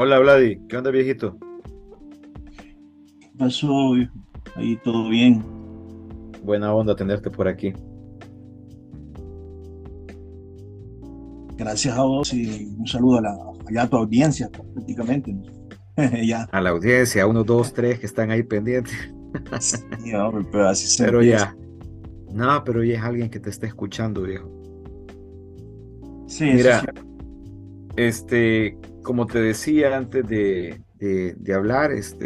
Hola Vladi, ¿qué onda viejito? Pasó, viejo? Ahí todo bien. Buena onda tenerte por aquí. Gracias a vos y un saludo allá a tu audiencia, prácticamente, ¿no? Ya, A la audiencia, uno, dos, tres que están ahí pendientes. sí, hombre, pero así se Pero empieza. ya, no, pero ya es alguien que te está escuchando, viejo. Sí, eso es Mira, cierto. como te decía antes de hablar, es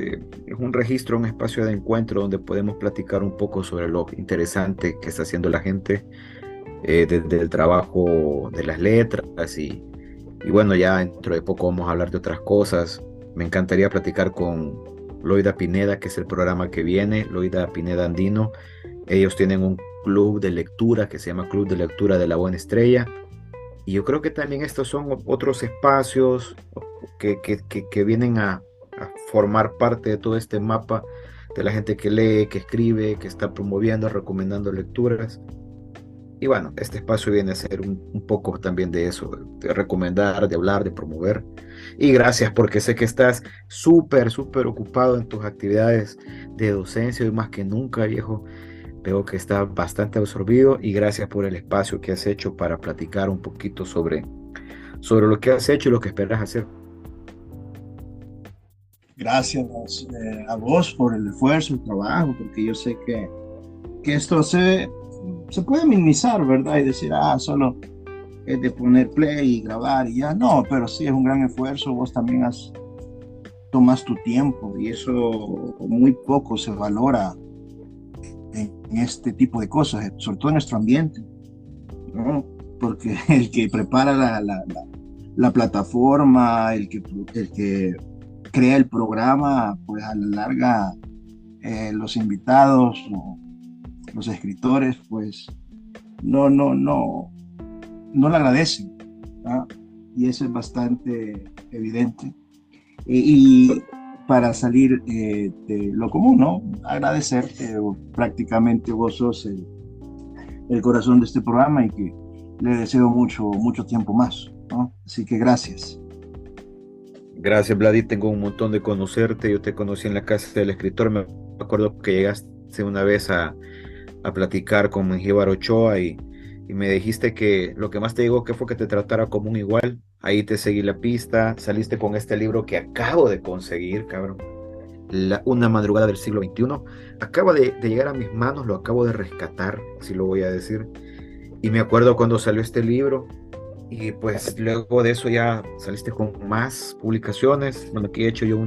un registro, un espacio de encuentro donde podemos platicar un poco sobre lo interesante que está haciendo la gente, desde el trabajo de las letras y bueno, ya dentro de poco vamos a hablar de otras cosas. Me encantaría platicar con Loida Pineda, que es el programa que viene, Loida Pineda Andino. Ellos tienen un club de lectura que se llama Club de Lectura de la Buena Estrella. Y yo creo que también estos son otros espacios que vienen a formar parte de todo este mapa de la gente que lee, que escribe, que está promoviendo, recomendando lecturas. Y bueno, este espacio viene a ser un poco también de eso, de recomendar, de hablar, de promover. Y gracias porque sé que estás súper, súper ocupado en tus actividades de docencia y más que nunca, viejo. Veo que estás bastante absorbido y gracias por el espacio que has hecho para platicar un poquito sobre lo que has hecho y lo que esperas hacer. Gracias a vos por el esfuerzo, el trabajo, porque yo sé que esto se puede minimizar, ¿verdad? Y decir, solo es de poner play y grabar y ya. No, pero sí es un gran esfuerzo. Vos también tomas tu tiempo y eso muy poco se valora en este tipo de cosas, sobre todo en nuestro ambiente, ¿no? Porque el que prepara la plataforma, el que crea el programa, pues a la larga los invitados, o los escritores, pues no le agradecen, ¿ah? Y eso es bastante evidente. Y para salir de lo común, ¿no? Agradecerte, prácticamente vos sos el corazón de este programa y que le deseo mucho, mucho tiempo más, ¿no? Así que gracias. Gracias, Vladi. Tengo un montón de conocerte. Yo te conocí en la casa del escritor. Me acuerdo que llegaste una vez a platicar con Mengíbar Ochoa y me dijiste que lo que más te digo que fue que te tratara como un igual. Ahí te seguí la pista, saliste con este libro que acabo de conseguir, cabrón. Una madrugada del siglo XXI. Acaba de llegar a mis manos, lo acabo de rescatar, así lo voy a decir. Y me acuerdo cuando salió este libro y pues luego de eso ya saliste con más publicaciones. Bueno, aquí he hecho yo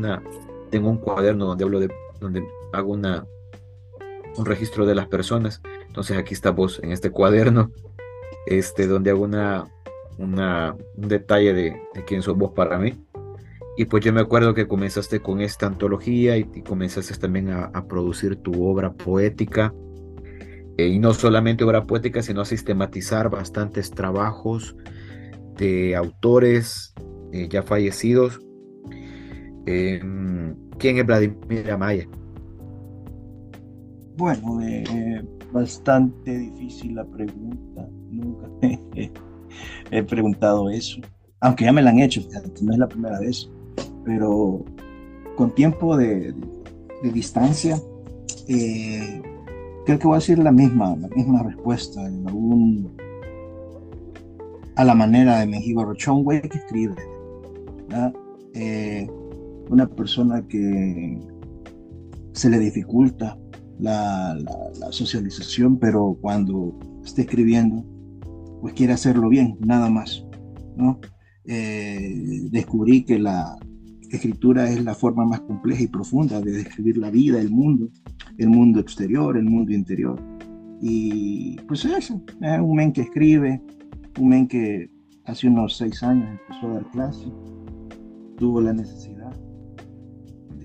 tengo un cuaderno donde donde hago un registro de las personas. Entonces aquí está vos en este cuaderno, donde hago un detalle de quién sos vos para mí. Y pues yo me acuerdo que comenzaste con esta antología y comenzaste también a producir tu obra poética. Y no solamente obra poética, sino a sistematizar bastantes trabajos de autores ya fallecidos. ¿Quién es Vladimir Amaya? Bueno, bastante difícil la pregunta. Nunca he preguntado eso, aunque ya me la han hecho, fíjate, no es la primera vez, pero con tiempo de distancia, eh, creo que voy a decir la misma respuesta, a la manera de Mengíbar Ochoa, un güey que escribe, ¿verdad? Eh, una persona que se le dificulta la socialización, pero cuando está escribiendo, pues quiere hacerlo bien, nada más, ¿no? Descubrí que la escritura es la forma más compleja y profunda de describir la vida, el mundo exterior, el mundo interior. Y pues eso, es un men que escribe, un men que hace unos 6 años empezó a dar clases, tuvo la necesidad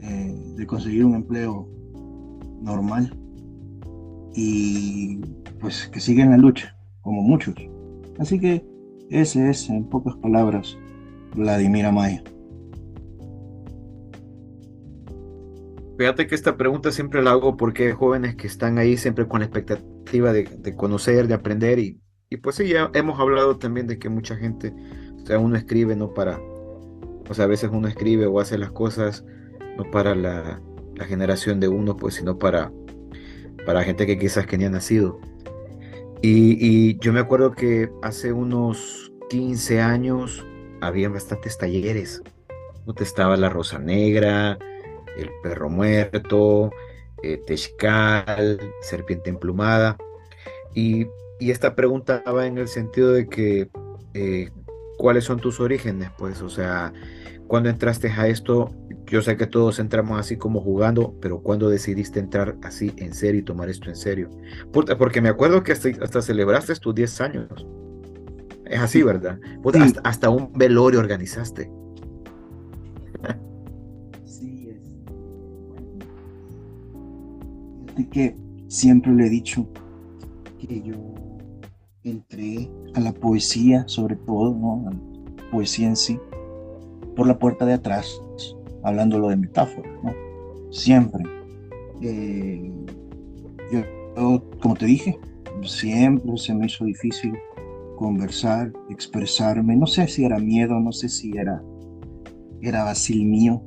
de conseguir un empleo normal y pues que sigue en la lucha, como muchos. Así que ese es, en pocas palabras, Vladimir Amaya. Fíjate que esta pregunta siempre la hago porque hay jóvenes que están ahí siempre con la expectativa de conocer, de aprender y pues sí, ya hemos hablado también de que mucha gente, o sea, uno escribe no O sea, a veces uno escribe o hace las cosas no para la generación de uno, pues, sino para gente que quizás que ni ha nacido. Y yo me acuerdo que hace unos 15 años había bastantes talleres. ¿No? Estaba La Rosa Negra, El Perro Muerto, Texcal, Serpiente Emplumada. Y, y esta pregunta va en el sentido de que, eh, ¿cuáles son tus orígenes? Pues, o sea, ¿cuándo entraste a esto? Yo sé que todos entramos así como jugando, pero ¿cuándo decidiste entrar así en serio y tomar esto en serio? Porque me acuerdo que hasta celebraste tus 10 años. Es así, Sí, ¿verdad? Puta, sí, hasta un velorio organizaste. sí, fíjate que siempre le he dicho que yo entré a la poesía, sobre todo, ¿no? A la poesía en sí, por la puerta de atrás, hablándolo de metáfora, ¿no? Siempre. Eh, como te dije, siempre se me hizo difícil conversar, expresarme. No sé si era miedo, no sé si era vacío mío,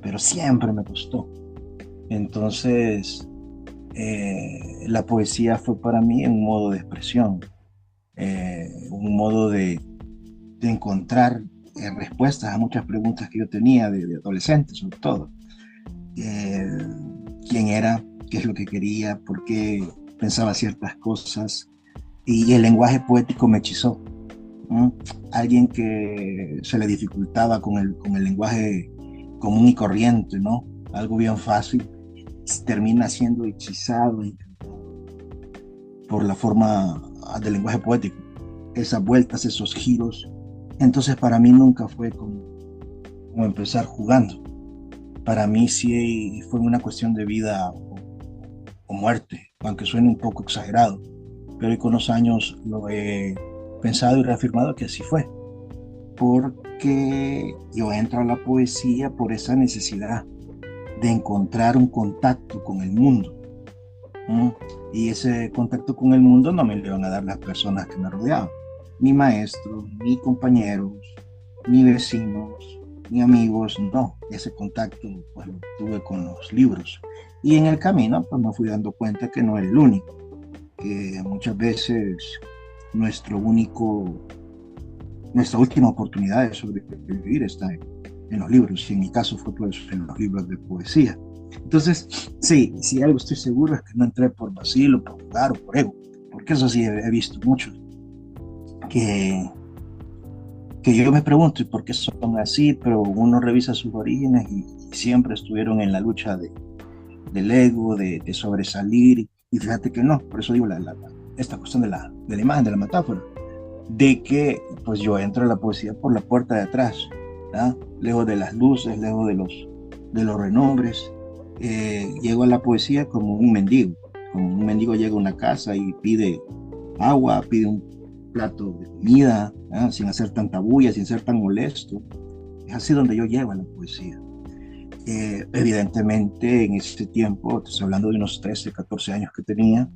pero siempre me costó. Entonces, la poesía fue para mí un modo de expresión, un modo de encontrar respuestas a muchas preguntas que yo tenía de adolescente, sobre todo. Eh, ¿Quién era? ¿Qué es lo que quería? ¿Por qué pensaba ciertas cosas? Y el lenguaje poético me hechizó. ¿No? Alguien que se le dificultaba con el lenguaje común y corriente, ¿no? Algo bien fácil, termina siendo hechizado por la forma del lenguaje poético, esas vueltas, esos giros. Entonces para mí nunca fue como empezar jugando. Para mí sí fue una cuestión de vida o muerte, aunque suene un poco exagerado, pero hoy con los años lo he pensado y reafirmado que así fue, porque yo entro a la poesía por esa necesidad de encontrar un contacto con el mundo. ¿No? Y ese contacto con el mundo no me lo iban a dar las personas que me rodeaban, ni maestros, ni compañeros, ni vecinos, ni amigos, no, ese contacto pues lo tuve con los libros. Y en el camino pues me fui dando cuenta que no era el único, que muchas veces nuestro único, nuestra última oportunidad de sobrevivir está en los libros, y en mi caso fue pues en los libros de poesía. Entonces, sí, si algo estoy seguro es que no entré por vacilo, por jugar o por ego, porque eso sí he visto muchos que, que yo me pregunto ¿y por qué son así? Pero uno revisa sus orígenes y siempre estuvieron en la lucha del ego, de sobresalir, y fíjate que no, por eso digo esta cuestión de la imagen, de la metáfora, de que pues yo entro a la poesía por la puerta de atrás, ¿verdad? Lejos de las luces, lejos de los renombres, llego a la poesía como un mendigo llega a una casa y pide agua, pide un plato de comida, ¿verdad? Sin hacer tanta bulla, sin ser tan molesto. Es así donde yo llego a la poesía. Evidentemente en ese tiempo, te estoy hablando de unos 13, 14 años que tenía,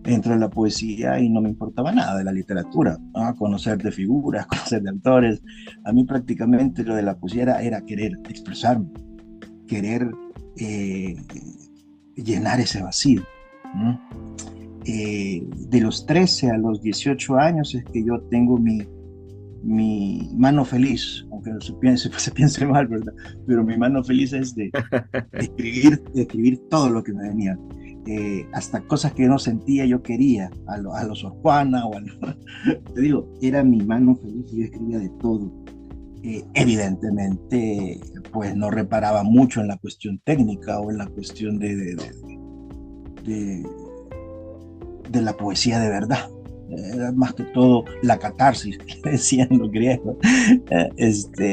entré a la poesía y no me importaba nada de la literatura, ¿no? Conocer de figuras, conocer de autores. A mí prácticamente lo de la poesía era querer expresarme, querer eh, llenar ese vacío, ¿no? De los 13 a los 18 años es que yo tengo mi mano feliz, aunque se piense mal, ¿verdad? Pero mi mano feliz es de escribir todo lo que me venía. Hasta cosas que no sentía, yo quería, a los Sor Juana, te digo, era mi mano feliz y yo escribía de todo. Evidentemente, pues no reparaba mucho en la cuestión técnica o en la cuestión de, de la poesía de verdad. Era más que todo la catarsis, que decían los griegos.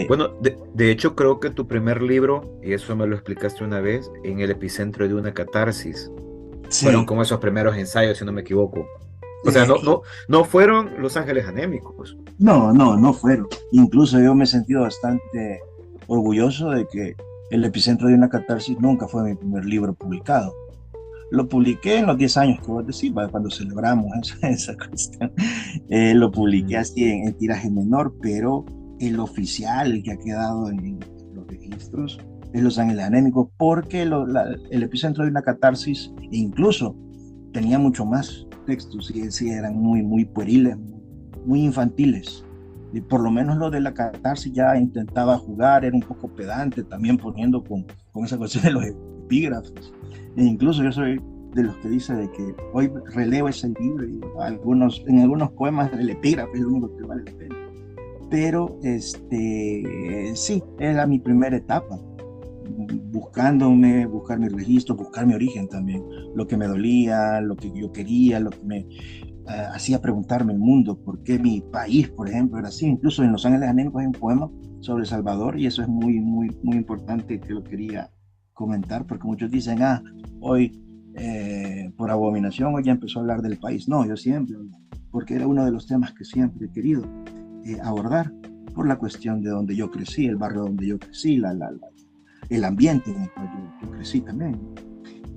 Bueno, de hecho creo que tu primer libro, y eso me lo explicaste una vez, en el epicentro de una catarsis, fueron Sí, como esos primeros ensayos, si no me equivoco. O sea, y no fueron Los Ángeles Anémicos. no, no, no fueron. Incluso yo me he sentido bastante orgulloso de que El epicentro de una catarsis nunca fue mi primer libro publicado. Lo publiqué en los 10 años que vos decís, cuando celebramos esa cuestión. Lo publiqué Mm. así en tiraje menor, pero el oficial, el que ha quedado en los registros, es Los Ángeles Anémicos, porque el epicentro de una catarsis, e incluso tenía mucho más textos, y sí, eran muy, muy pueriles, muy infantiles. Y por lo menos lo de la catarsis ya intentaba jugar, era un poco pedante, también poniendo con esa cuestión de los epígrafes. E incluso yo soy de los que dice de que hoy releo ese libro y en algunos poemas el epígrafe es lo único que vale la pena. Pero sí, era mi primera etapa, buscar mi registro, buscar mi origen también, lo que me dolía, lo que yo quería, lo que me hacía preguntarme el mundo, por qué mi país, por ejemplo, era así. Incluso en Los Ángeles Anémicos hay un poema sobre El Salvador, y eso es muy, muy, muy importante, que lo quería comentar, porque muchos dicen, hoy por abominación hoy ya empezó a hablar del país. No, yo siempre, porque era uno de los temas que siempre he querido abordar, por la cuestión de donde yo crecí, el barrio donde yo crecí, el ambiente en el cual yo crecí también.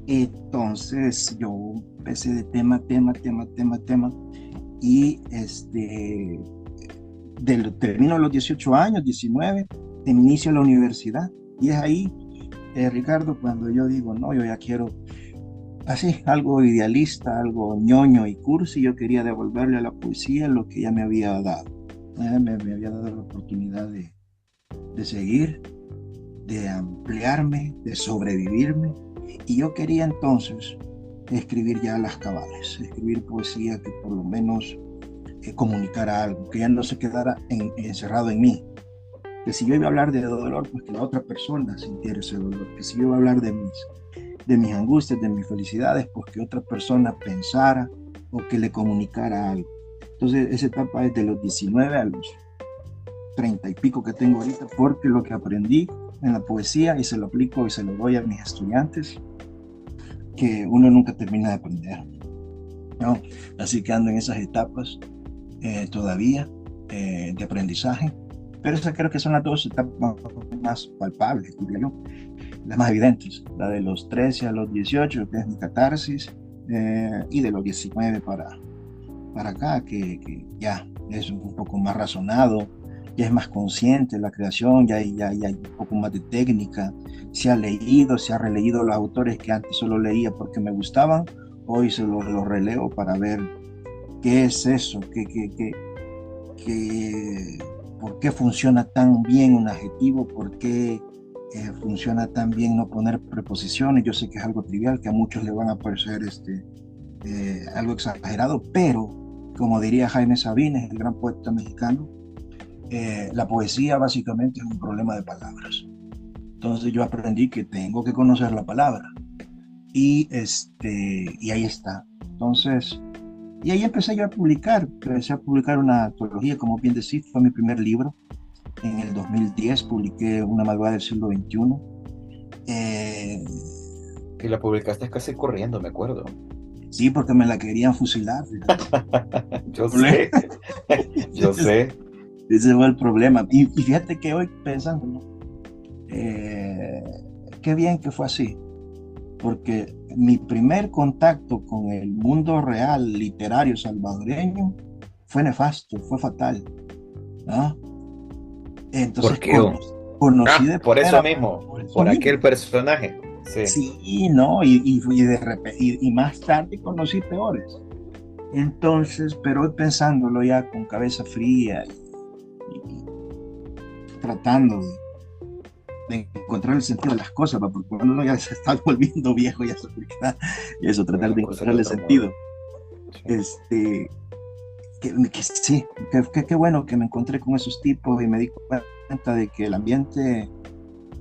Entonces yo empecé de tema, y termino a los 18 años, 19, inicio la universidad, y es ahí, Ricardo, cuando yo digo, no, yo ya quiero así, algo idealista, algo ñoño y cursi. Yo quería devolverle a la poesía lo que ya me había dado. Me había dado la oportunidad de seguir, de ampliarme, de sobrevivirme, y yo quería entonces escribir ya las cabales, escribir poesía que por lo menos comunicara algo, que ya no se quedara encerrado en mí, que si yo iba a hablar de dolor, pues que la otra persona sintiera ese dolor, que si yo iba a hablar de mis angustias, de mis felicidades, pues que otra persona pensara o que le comunicara algo. Entonces esa etapa es de los 19 a los 30 y pico que tengo ahorita, porque lo que aprendí en la poesía, y se lo aplico y se lo doy a mis estudiantes, que uno nunca termina de aprender, ¿no? Así que ando en esas etapas todavía de aprendizaje, pero esas creo que son las dos etapas más palpables, diría yo, las más evidentes, la de los 13 a los 18, que es mi catarsis, y de los 19 para acá, que ya es un poco más razonado, ya es más consciente la creación, ya hay un poco más de técnica, se ha releído los autores que antes solo leía porque me gustaban, hoy se los releo para ver qué es eso, por qué funciona tan bien un adjetivo, por qué funciona tan bien no poner preposiciones. Yo sé que es algo trivial, que a muchos le van a parecer algo exagerado, pero como diría Jaime Sabines, el gran poeta mexicano, la poesía básicamente es un problema de palabras. Entonces yo aprendí que tengo que conocer la palabra, y ahí está. Entonces, y ahí empecé a publicar una antología, como bien decís, fue mi primer libro. En el 2010 publiqué Una madrugada del siglo XXI. Y la publicaste casi corriendo, me acuerdo. Sí, porque me la querían fusilar. Yo sé, yo sé. Ese fue el problema. Y fíjate que hoy pensando, ¿no? Qué bien que fue así, porque mi primer contacto con el mundo real literario salvadoreño fue nefasto, fue fatal, ¿no? Entonces ¿Por qué? conocí de por eso primera mismo, por eso por mismo. aquel personaje. Sí. Sí, no, de repente, y más tarde conocí peores. Entonces, pero hoy pensándolo ya con cabeza fría y tratando de encontrar el sentido de las cosas, porque cuando uno ya se está volviendo viejo, ya se olvida eso, tratar de encontrarle sentido. Sí. Que sí, qué bueno que me encontré con esos tipos y me di cuenta de que el ambiente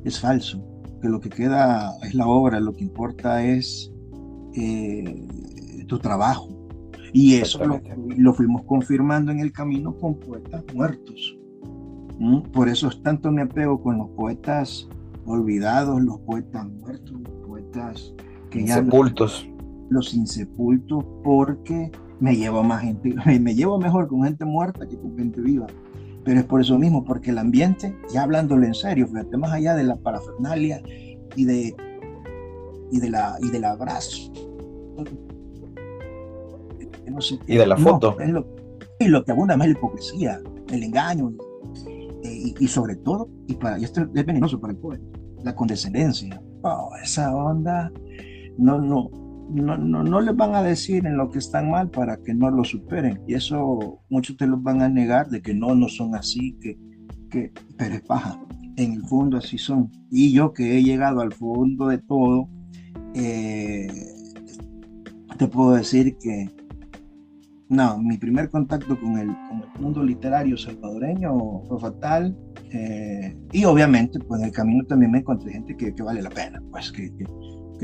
es falso, que lo que queda es la obra, lo que importa es tu trabajo. Y eso lo fuimos confirmando en el camino con poetas muertos. Por eso es tanto mi apego con los poetas olvidados, los poetas muertos, los poetas que insepultos. Los insepultos, porque me llevo más gente, me llevo mejor con gente muerta que con gente viva. Pero es por eso mismo, porque el ambiente, ya hablándole en serio, fíjate, más allá de la parafernalia y del abrazo, no sé, y de la foto, y lo que abunda más es la hipocresía, el engaño, y sobre todo, y esto es venenoso para el poeta, la condescendencia. Oh, esa onda, no, no, no les van a decir en lo que están mal para que no lo superen. Y eso muchos te los van a negar de que no son así, pero es paja. En el fondo así son. Y yo que he llegado al fondo de todo, eh, te puedo decir que no, mi primer contacto con el mundo literario salvadoreño fue fatal. Y obviamente, pues en el camino también me encontré gente que vale la pena, pues que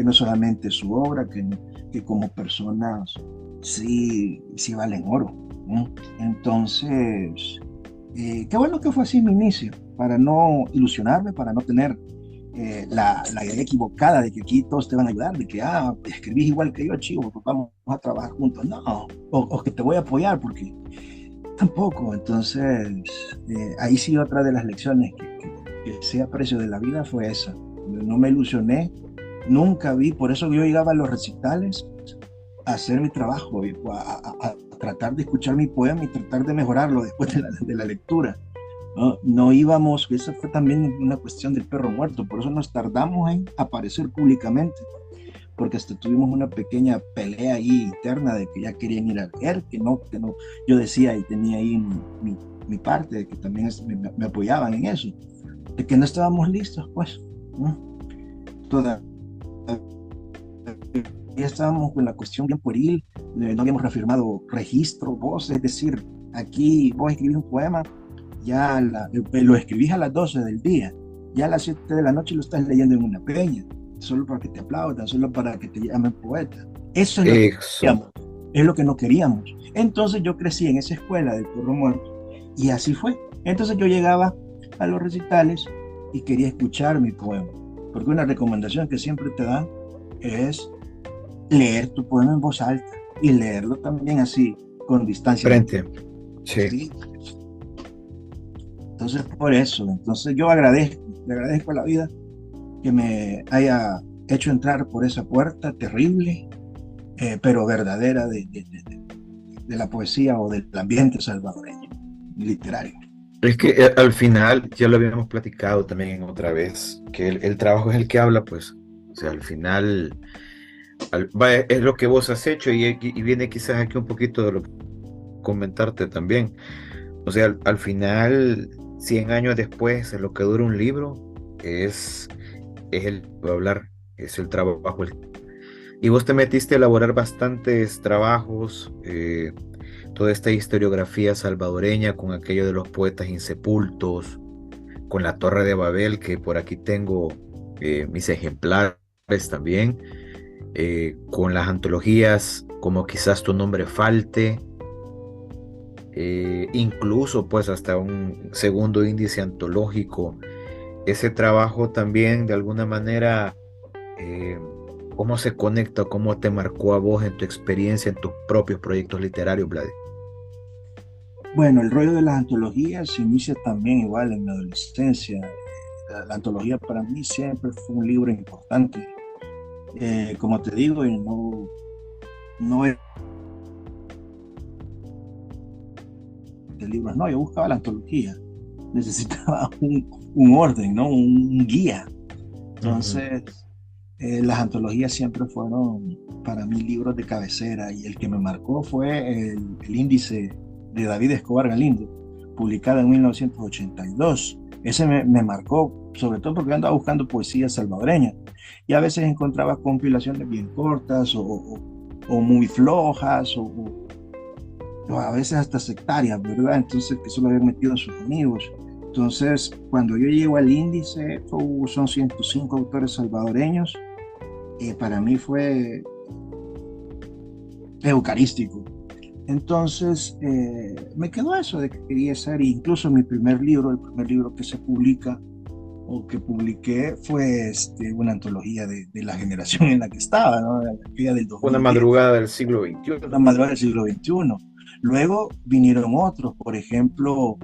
no solamente su obra, que como personas sí valen oro, ¿no? Entonces, qué bueno que fue así mi inicio, para no ilusionarme, para no tener la idea equivocada de que aquí todos te van a ayudar, de que, escribís igual que yo, chivo, pues vamos a trabajar juntos. No, o que te voy a apoyar, porque tampoco. Entonces, ahí sí otra de las lecciones que sí aprecio de la vida fue esa. No me ilusioné, nunca vi, por eso yo llegaba a los recitales a hacer mi trabajo, y a tratar de escuchar mi poema y tratar de mejorarlo después de la lectura. No íbamos, esa fue también una cuestión del perro muerto, por eso nos tardamos en aparecer públicamente, porque hasta tuvimos una pequeña pelea ahí interna de que ya querían ir a leer, que no, yo decía y tenía ahí mi parte, de que también me apoyaban en eso, de que no estábamos listos, pues, ¿no? Todavía estábamos con la cuestión bien pueril, no habíamos reafirmado registro, voz, es decir, aquí vos escribís un poema, ya lo escribís a las 12 del día, ya a las 7 de la noche lo estás leyendo en una peña, solo para que te aplaudan, solo para que te llamen poeta. Eso es lo que queríamos, es lo que no queríamos. Entonces yo crecí en esa escuela del perro muerto y así fue. Entonces yo llegaba a los recitales y quería escuchar mi poema, porque una recomendación que siempre te dan es leer tu poema en voz alta y leerlo también así, con distancia. Frente, sí. ¿Sí? Entonces, por eso, entonces yo le agradezco a la vida que me haya hecho entrar por esa puerta terrible, pero verdadera de la poesía o del ambiente salvadoreño, literario. Es que al final, ya lo habíamos platicado también en otra vez, que el trabajo es el que habla, pues, o sea, al final es lo que vos has hecho y viene quizás aquí un poquito de lo que comentarte también. O sea, al final, 100 años después, en lo que dura un libro, es el hablar, es el trabajo. Y vos te metiste a elaborar bastantes trabajos, toda esta historiografía salvadoreña con aquello de los poetas insepultos, con la Torre de Babel, que por aquí tengo mis ejemplares también, con las antologías como Quizás tu nombre falte, incluso pues hasta un segundo índice antológico. Ese trabajo también de alguna manera, ¿cómo se conecta, cómo te marcó a vos en tu experiencia, en tus propios proyectos literarios, Vlad? Bueno, el rollo de las antologías se inicia también igual en mi adolescencia. La antología para mí siempre fue un libro importante. Como te digo, y no es de libros, no, yo buscaba la antología. Necesitaba un orden, ¿no? Un guía. Entonces, las antologías siempre fueron para mí libros de cabecera, y el que me marcó fue el índice de David Escobar Galindo, publicado en 1982. Ese me marcó, sobre todo porque andaba buscando poesía salvadoreña, y a veces encontraba compilaciones bien cortas o muy flojas, o a veces hasta sectarias, ¿verdad? Entonces, que solo habían metido a sus amigos. Entonces, cuando yo llego al índice, son 105 autores salvadoreños, y para mí fue eucarístico. Entonces, me quedó eso de que quería ser, incluso mi primer libro, el primer libro que se publica o que publiqué fue una antología de la generación en la que estaba, ¿no? Aquella del 2010. Una madrugada del siglo XXI. Una madrugada del siglo XXI. Luego vinieron otros, por ejemplo,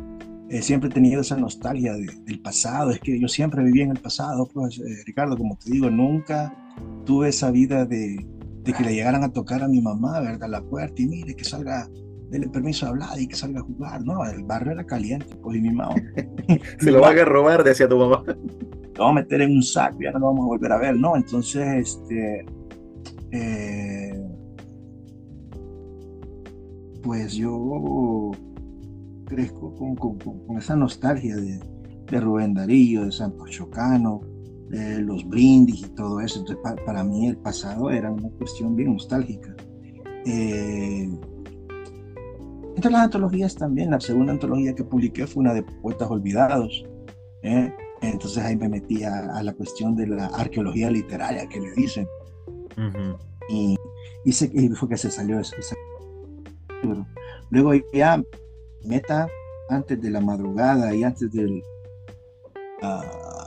siempre he tenido esa nostalgia del pasado, es que yo siempre viví en el pasado, pues, Ricardo, como te digo, nunca tuve esa vida de que le llegaran a tocar a mi mamá, ¿verdad?, la puerta, y mire, que salga dele permiso a Vlad y que salga a jugar. No, el barrio era caliente, pues, y mi mamá, Se mi lo mamá, van a robar, decía tu mamá. lo vamos a meter en un saco, ya no lo vamos a volver a ver, ¿no? Entonces, eh, pues yo crezco con esa nostalgia de Rubén Darío, de Santos Chocano, de los brindis y todo eso. Entonces, para mí el pasado era una cuestión bien nostálgica. Eh, Entre las antologías también, la segunda antología que publiqué fue una de poetas olvidados. ¿eh? Entonces ahí me metí a la cuestión de la arqueología literaria que le dicen. Ujú. Y, y fue que se salió ese libro. Luego ya meta antes de la madrugada y antes ah,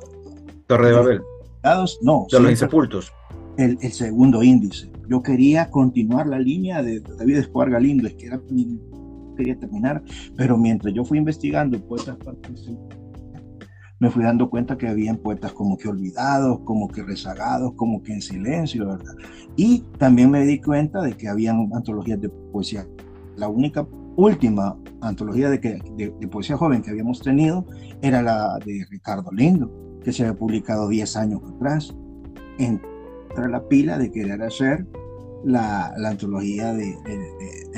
Torre de de los Babel, olvidados, no, de los siempre insepultos. el segundo índice. Yo quería continuar la línea de David Escobar Galindo, es que era mi, quería terminar, pero mientras yo fui investigando poetas me fui dando cuenta que habían poetas como que olvidados, como que rezagados, como que en silencio, ¿verdad? Y también me di cuenta de que habían antologías de poesía. La última antología de poesía joven que habíamos tenido era la de Ricardo Lindo, que se había publicado 10 años atrás. Entra la pila de querer hacer la antología de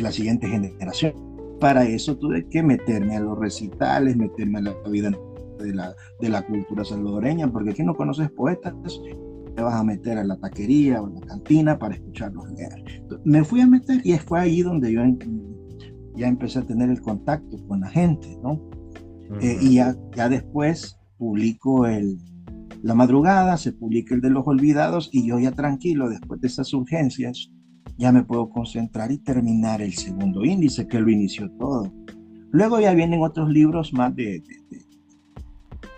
la siguiente generación. Para eso tuve que meterme a los recitales, meterme a la vida de la cultura salvadoreña, porque aquí no conoces poetas, te vas a meter a la taquería o a la cantina para escucharlos leer. Me fui a meter y fue ahí donde yo ya empecé a tener el contacto con la gente, ¿no? Y ya después publico La Madrugada, se publica el de los olvidados y yo ya tranquilo, después de esas urgencias, ya me puedo concentrar y terminar el segundo índice, que lo inició todo. Luego ya vienen otros libros más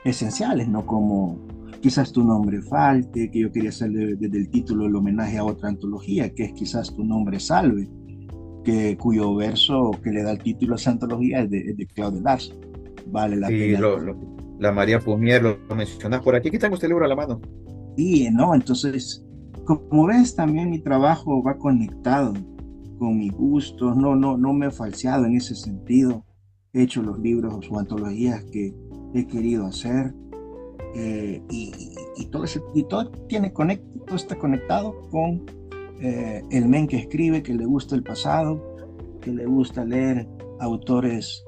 esenciales, ¿no? Como Quizás tu nombre falte, que yo quería hacer desde el título el homenaje a otra antología, que es Quizás tu nombre salve, cuyo verso que le da el título a esa antología es de Claude Lars. Vale la Sí, pena. la María Pumier lo mencionas por aquí. Aquí tengo este libro a la mano. Y, ¿no? Entonces, como ves, también mi trabajo va conectado con mis gustos, no me he falseado en ese sentido. He hecho los libros o antologías que he querido hacer. Y todo todo está conectado con el men que escribe, que le gusta el pasado, que le gusta leer autores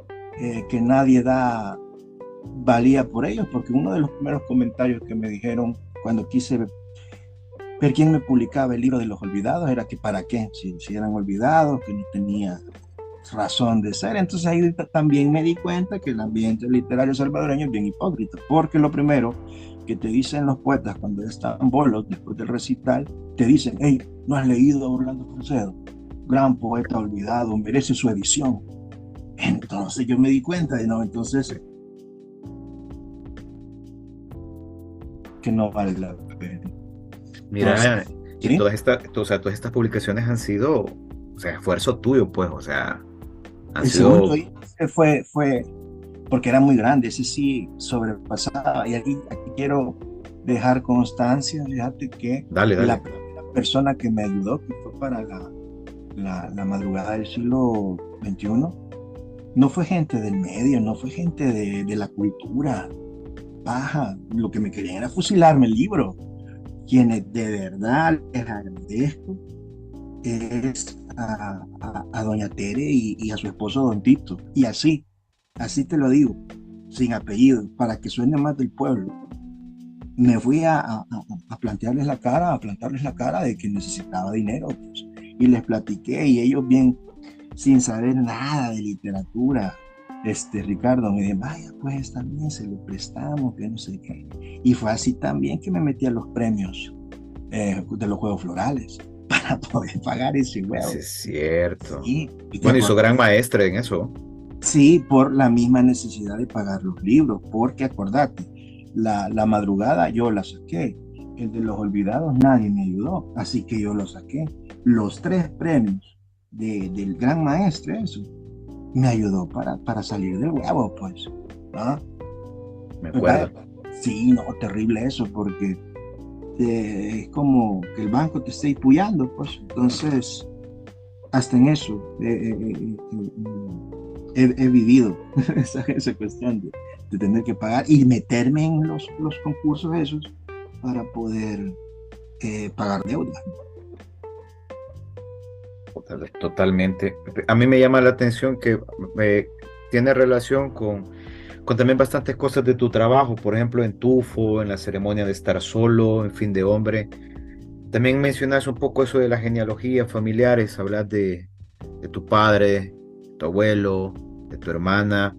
que nadie da valía por ellos, porque uno de los primeros comentarios que me dijeron cuando quise ver quién me publicaba el libro de los olvidados era que para qué, si eran olvidados, que no tenía razón de ser. Entonces ahí también me di cuenta que el ambiente literario salvadoreño es bien hipócrita, porque lo primero que te dicen los poetas cuando están bolos después del recital, te dicen: hey, ¿no has leído a Orlando Fresedo? Gran poeta olvidado, merece su edición. Entonces yo me di cuenta de no, entonces que no vale la pena. Entonces, Mira, y ¿sí? o sea, todas estas publicaciones han sido, o sea, esfuerzo tuyo, pues, o sea, han El segundo sido, índice fue porque era muy grande, ese sí sobrepasaba. Y aquí quiero dejar constancia, fíjate que dale, la dale. primera persona que me ayudó, que fue para la madrugada del siglo XXI, no fue gente del medio, no fue gente de la cultura baja, lo que me querían era fusilarme el libro. Quienes de verdad les agradezco es a doña Tere y a su esposo Don Tito, y así te lo digo, sin apellido, para que suene más del pueblo. Me fui a plantearles la cara, a plantarles la cara de que necesitaba dinero, pues, y les platiqué, y ellos bien, sin saber nada de literatura, Ricardo, me dijo: vaya, pues también se lo prestamos, que no sé qué. Y fue así también que me metí a los premios de los Juegos Florales para poder pagar ese Sí, huevo. es cierto. Sí, y te Bueno, y su acordás. gran maestre en eso. Sí, por la misma necesidad de pagar los libros, porque acordate, la madrugada yo la saqué, el de los olvidados nadie me ayudó, así que yo lo saqué. Los tres premios del gran maestre, eso, me ayudó para salir del huevo, pues. ¿Ah? Me ¿Verdad? acuerdo. Sí, no, terrible eso, porque es como que el banco te esté puyando, pues. Entonces, hasta en eso he vivido esa cuestión de tener que pagar y meterme en los concursos esos para poder pagar deudas. Totalmente. A mí me llama la atención que tiene relación con también bastantes cosas de tu trabajo, por ejemplo, en Tufo, en la ceremonia de estar solo, en Fin de Hombre. También mencionas un poco eso de la genealogía familiares, hablas de tu padre, tu abuelo, de tu hermana.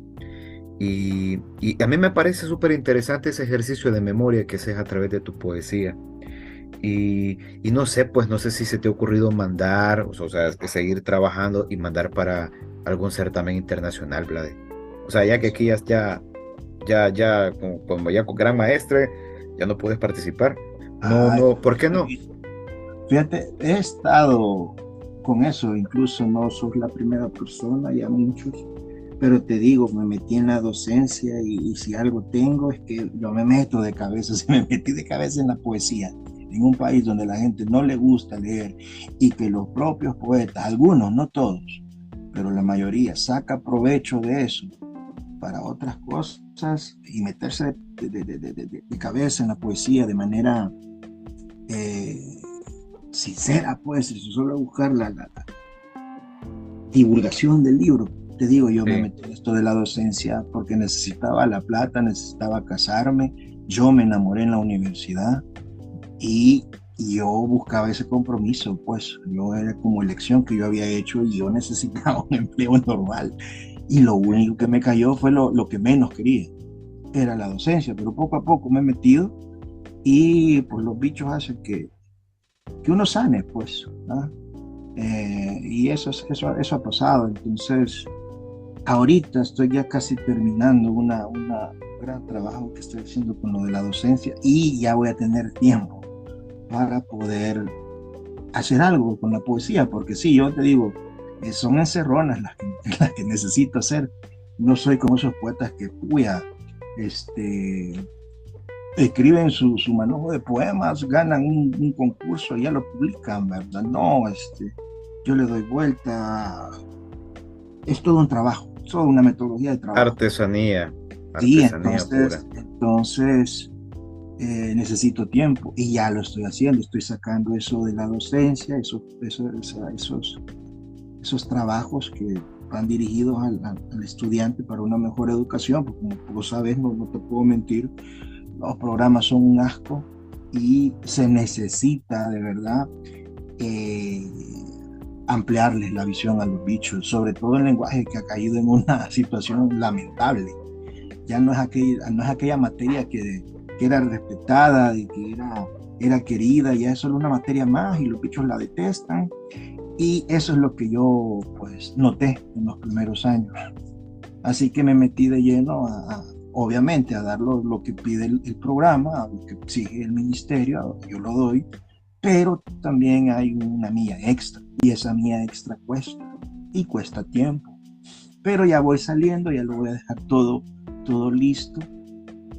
Y a mí me parece súper interesante ese ejercicio de memoria que haces a través de tu poesía. Y no sé, pues no sé si se te ha ocurrido mandar, o sea, seguir trabajando y mandar para algún certamen internacional, Vlade. O sea, ya que aquí como ya con gran maestre, ya no puedes participar. No, Ay, no, ¿por qué no? fíjate, he estado con eso, incluso no sos la primera persona, ya muchos, pero te digo, me metí en la docencia y si algo tengo es que yo me meto de cabeza, si me metí de cabeza en la poesía, en un país donde la gente no le gusta leer y que los propios poetas, algunos, no todos, pero la mayoría saca provecho de eso para otras cosas y meterse de cabeza en la poesía de manera eh, sincera, pues, solo buscar la divulgación del libro. Te digo, yo me Sí. metí en esto de la docencia porque necesitaba la plata, necesitaba casarme, yo me enamoré en la universidad y yo buscaba ese compromiso, pues yo era como elección que yo había hecho y yo necesitaba un empleo normal y lo único que me cayó fue lo que menos quería, era la docencia, pero poco a poco me he metido y pues los bichos hacen que uno sane, pues, ¿no? Y eso ha pasado. Entonces, ahorita estoy ya casi terminando un gran trabajo que estoy haciendo con lo de la docencia y ya voy a tener tiempo para poder hacer algo con la poesía, porque sí, yo te digo, son encerronas las que necesito hacer. No soy como esos poetas que, puya, este, escriben su manojo de poemas, ganan un concurso y ya lo publican, ¿verdad? No, yo le doy vuelta, es todo un trabajo, es toda una metodología de trabajo. Artesanía, Sí, artesanía pura. entonces necesito tiempo y ya lo estoy haciendo, estoy sacando eso de la docencia, esos trabajos que van dirigidos al estudiante para una mejor educación, porque como tú sabes, no te puedo mentir, los programas son un asco y se necesita de verdad eh, ampliarles la visión a los bichos, sobre todo el lenguaje que ha caído en una situación lamentable. Ya no es aquella materia que era respetada, y que era querida, ya es solo una materia más y los bichos la detestan. Y eso es lo que yo pues noté en los primeros años. Así que me metí de lleno obviamente a dar lo que pide el programa, a lo que exige el ministerio, yo lo doy, pero también hay una mía extra y esa mía extra cuesta y cuesta tiempo. Pero ya voy saliendo, ya lo voy a dejar todo listo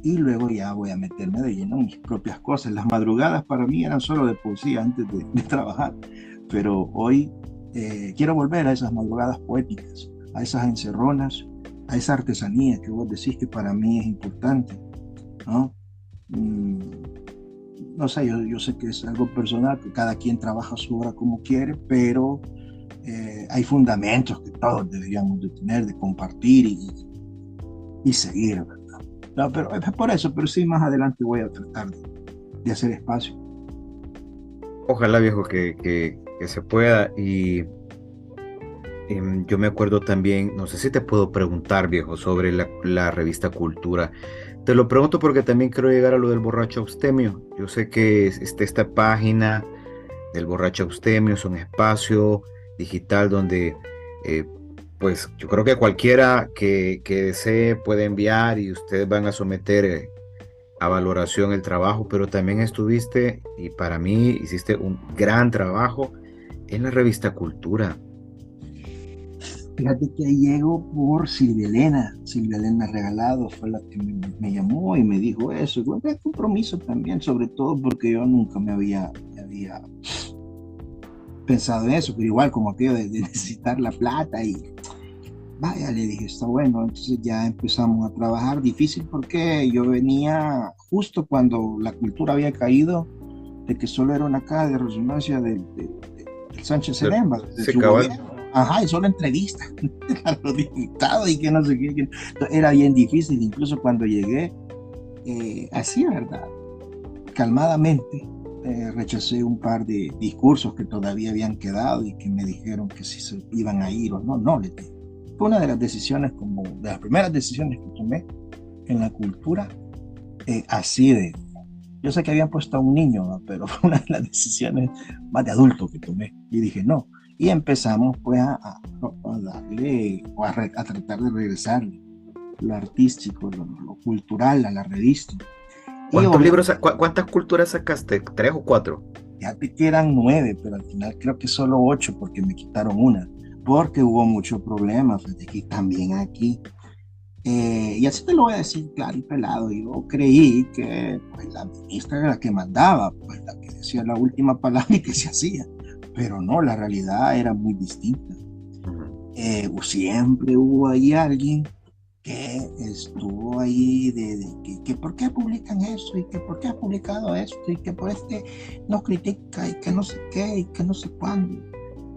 y luego ya voy a meterme de lleno en mis propias cosas. Las madrugadas para mí eran solo de poesía antes de trabajar, pero hoy quiero volver a esas madrugadas poéticas, a esas encerronas, a esa artesanía que vos decís que para mí es importante, ¿no? Mm, no sé, yo sé que es algo personal, que cada quien trabaja su obra como quiere, pero hay fundamentos que todos deberíamos de tener, de compartir y seguir, ¿verdad? No, pero es por eso, pero sí, más adelante voy a tratar de hacer espacio. Ojalá, viejo, que se pueda. Yo me acuerdo también, no sé si te puedo preguntar, viejo, sobre la revista Cultura. Te lo pregunto porque también quiero llegar a lo del borracho abstemio. Yo sé que esta página del borracho abstemio es un espacio digital donde, eh, pues, yo creo que cualquiera que desee puede enviar y ustedes van a someter a valoración el trabajo, pero también estuviste, y para mí hiciste un gran trabajo en la revista Cultura. Fíjate que ahí llego por Silvia Elena Regalado fue la que me llamó y me dijo eso. Fue un gran compromiso también, sobre todo porque yo nunca me había pensado en eso, pero igual como aquello de necesitar la plata y vaya, le dije, está bueno. Entonces ya empezamos a trabajar. Difícil porque yo venía justo cuando la cultura había caído, de que solo era una caja de resonancia del Sánchez Seremba, de Sí, su cabal. gobierno. Ajá, y solo entrevistas a los diputados y que no sé qué. Era bien difícil, incluso cuando llegué, así, ¿verdad? Calmadamente. Rechacé un par de discursos que todavía habían quedado y que me dijeron que si se iban a ir o no, no, les dije. Fue una de las decisiones, como de las primeras decisiones que tomé en la cultura, así de, yo sé que habían puesto a un niño, ¿no? Pero fue una de las decisiones más de adulto que tomé y dije no. Y empezamos pues a darle, o a tratar de regresar lo artístico, lo cultural a la revista. Y ¿Cuántos libros, obviamente, cuántas culturas sacaste? ¿Tres o cuatro? fíjate que eran 9, pero al final creo que solo 8 porque me quitaron una, porque hubo muchos problemas, fíjate que también aquí. Y así te lo voy a decir claro y pelado. Yo creí que pues, la ministra era la que mandaba, pues la que decía la última palabra y que se hacía. Pero no, la realidad era muy distinta. Ujú. Siempre hubo ahí alguien que estuvo ahí que por qué publican eso y que por qué ha publicado esto y que por este nos critica y que no sé qué y que no sé cuándo.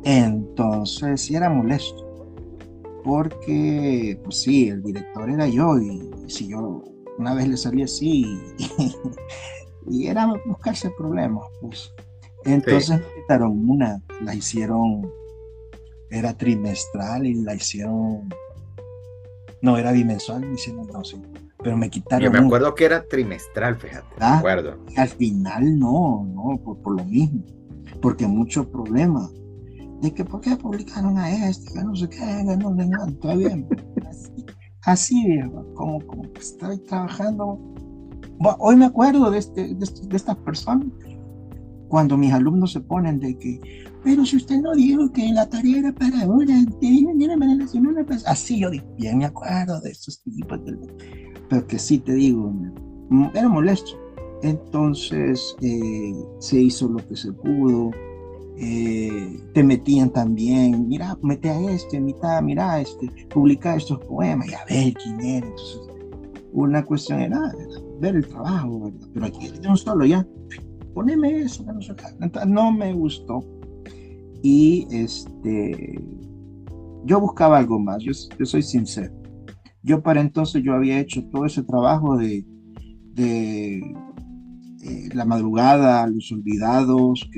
Entonces sí era molesto porque, pues sí, el director era yo y si yo una vez le salí así y era buscarse problemas, pues. Sí, Entonces me quitaron una, la hicieron, era trimestral y la hicieron, no, era bimensual, me hicieron, no, sí, pero me yo quitaron me una, acuerdo que era trimestral, fíjate, me ¿verdad? acuerdo. Y al final no, no, por lo mismo, porque muchos problemas. De que por qué publicaron a este, que no sé qué, que no sé nada, está bien. Así, así viejo, como que estoy trabajando. Hoy me acuerdo de estas personas, cuando mis alumnos se ponen de que, pero si usted no dijo que la tarea era para ahora, así yo digo, bien me acuerdo de esos tipos, pero que sí te digo, era molesto. Entonces se hizo lo que se pudo. Te metían también, mira, mete a este, mitad, mira, este, publica estos poemas y a ver quién era. Entonces, una cuestión era ver el trabajo, ¿verdad? Pero aquí de un solo ya, poneme eso, que no sé qué. Entonces, no me gustó y yo buscaba algo más, yo soy sincero. Yo para entonces yo había hecho todo ese trabajo de La Madrugada, Los Olvidados,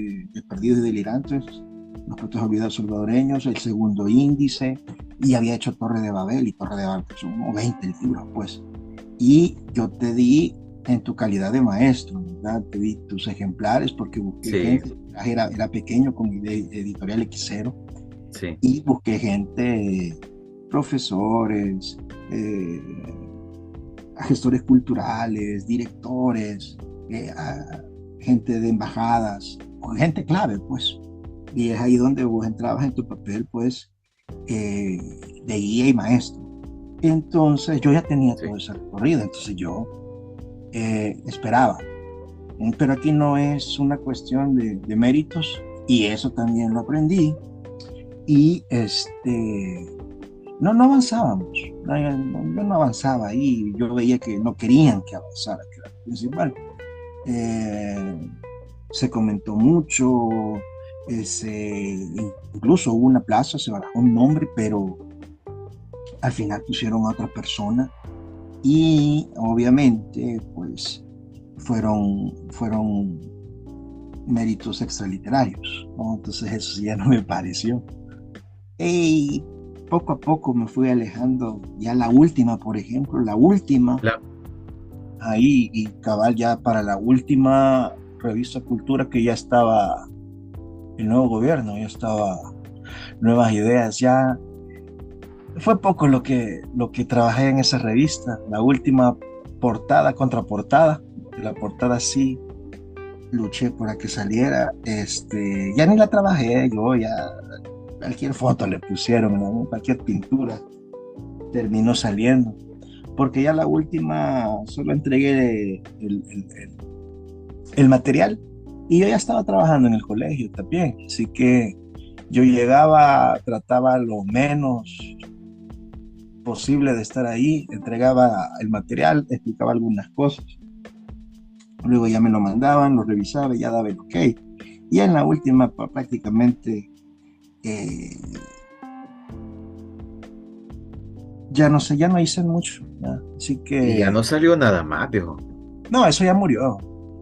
Perdidos y Delirantes, Los Poetas Olvidados Salvadoreños, El Segundo Índice, y había hecho Torre de Babel, y Torre de Babel, que son como 20 libros, pues. Y yo te di en tu calidad de maestro, ¿verdad? Te di tus ejemplares porque busqué Sí, gente, era pequeño con mi editorial Xero, sí. y busqué gente, profesores, eh, gestores culturales, directores, gente de embajadas, o gente clave, pues. Y es ahí donde vos entrabas en tu papel, pues, eh, de guía y maestro. Entonces yo ya tenía Sí. todo ese recorrido, entonces yo esperaba. Pero aquí no es una cuestión de méritos, y eso también lo aprendí. Y no avanzábamos, yo no avanzaba ahí, yo veía que no querían que avanzara, que era lo principal. Eh, Se comentó mucho, incluso hubo una plaza, se barajó un nombre, pero al final pusieron a otra persona y obviamente pues fueron méritos extraliterarios, ¿no? Entonces eso sí ya no me pareció. Y poco a poco me fui alejando, ya la última, por ejemplo, la última, La, ahí y cabal ya para la última revista Cultura que ya estaba el nuevo gobierno, ya estaba nuevas ideas, ya fue poco lo que trabajé en esa revista, la última portada, contraportada, la portada sí luché para que saliera, ya ni la trabajé, yo ya cualquier foto le pusieron, ¿no? Cualquier pintura terminó saliendo, porque ya la última solo entregué el material y yo ya estaba trabajando en el colegio también, así que Yo llegaba, trataba lo menos posible de estar ahí, entregaba el material, explicaba algunas cosas, luego ya me lo mandaban, lo revisaba y ya daba el ok. Y en la última prácticamente eh, ya no sé, ya no hice mucho, ¿ya? Así Y ya no que, salió nada más, viejo. no, eso ya murió.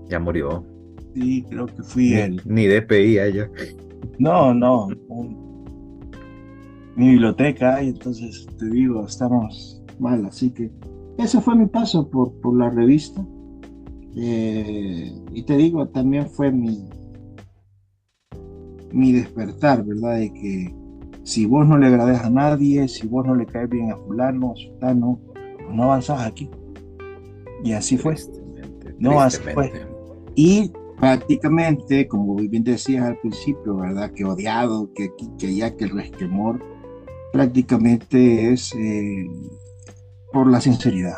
Ya murió. Sí, creo que fui el, Ni DPI a ella. no, no, mi biblioteca, y entonces te digo, estamos mal, así que ese fue mi paso por la revista. Y te digo, también fue mi despertar, ¿verdad? De que si vos no le agradás a nadie, si vos no le caes bien a fulano, a sultano, pues no avanzás aquí. Y así fue, Tristemente, no, así fue. tristemente. Y prácticamente, como bien decías al principio, ¿verdad? Que odiado, que aquí, que allá, que el resquemor, prácticamente es por la sinceridad.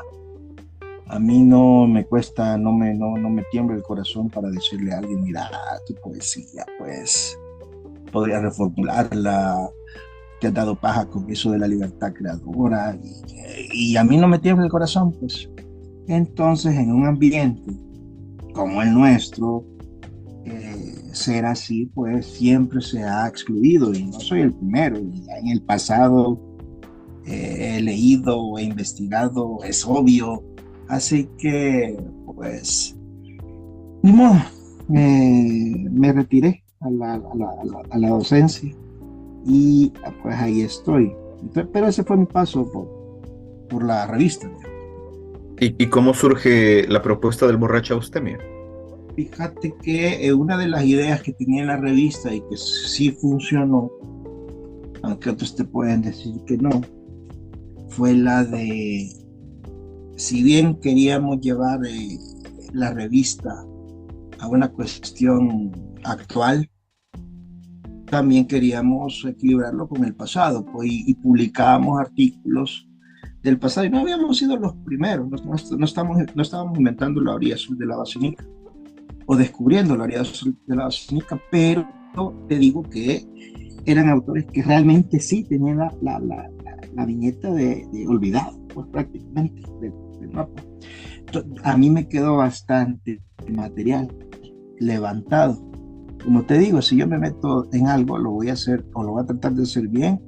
A mí no me cuesta, no me tiembla el corazón para decirle a alguien, mira, tu poesía, pues, podría reformularla, te has dado paja con eso de la libertad creadora, y a mí no me tiembla el corazón, pues. Entonces, en un ambiente como el nuestro, ser así, pues siempre se ha excluido, y no soy el primero, y en el pasado he leído, he investigado, es obvio, así que, pues, ni modo, me retiré a la docencia y pues ahí estoy. Pero ese fue mi paso por la revista. Y cómo surge la propuesta del borracho Eustemio? Fíjate que una de las ideas que tenía en la revista y que sí funcionó, aunque otros te pueden decir que no, fue la de, si bien queríamos llevar la revista a una cuestión actual, también queríamos equilibrarlo con el pasado, pues, y publicábamos artículos del pasado, y no habíamos sido los primeros, no estábamos inventando la orilla azul de la Basinica, o descubriendo la orilla azul de la Basinica, pero te digo que eran autores que realmente sí tenían la viñeta de olvidado, pues prácticamente, del mapa. Entonces, a mí me quedó bastante material levantado. Como te digo, si yo me meto en algo, lo voy a hacer o lo voy a tratar de hacer bien.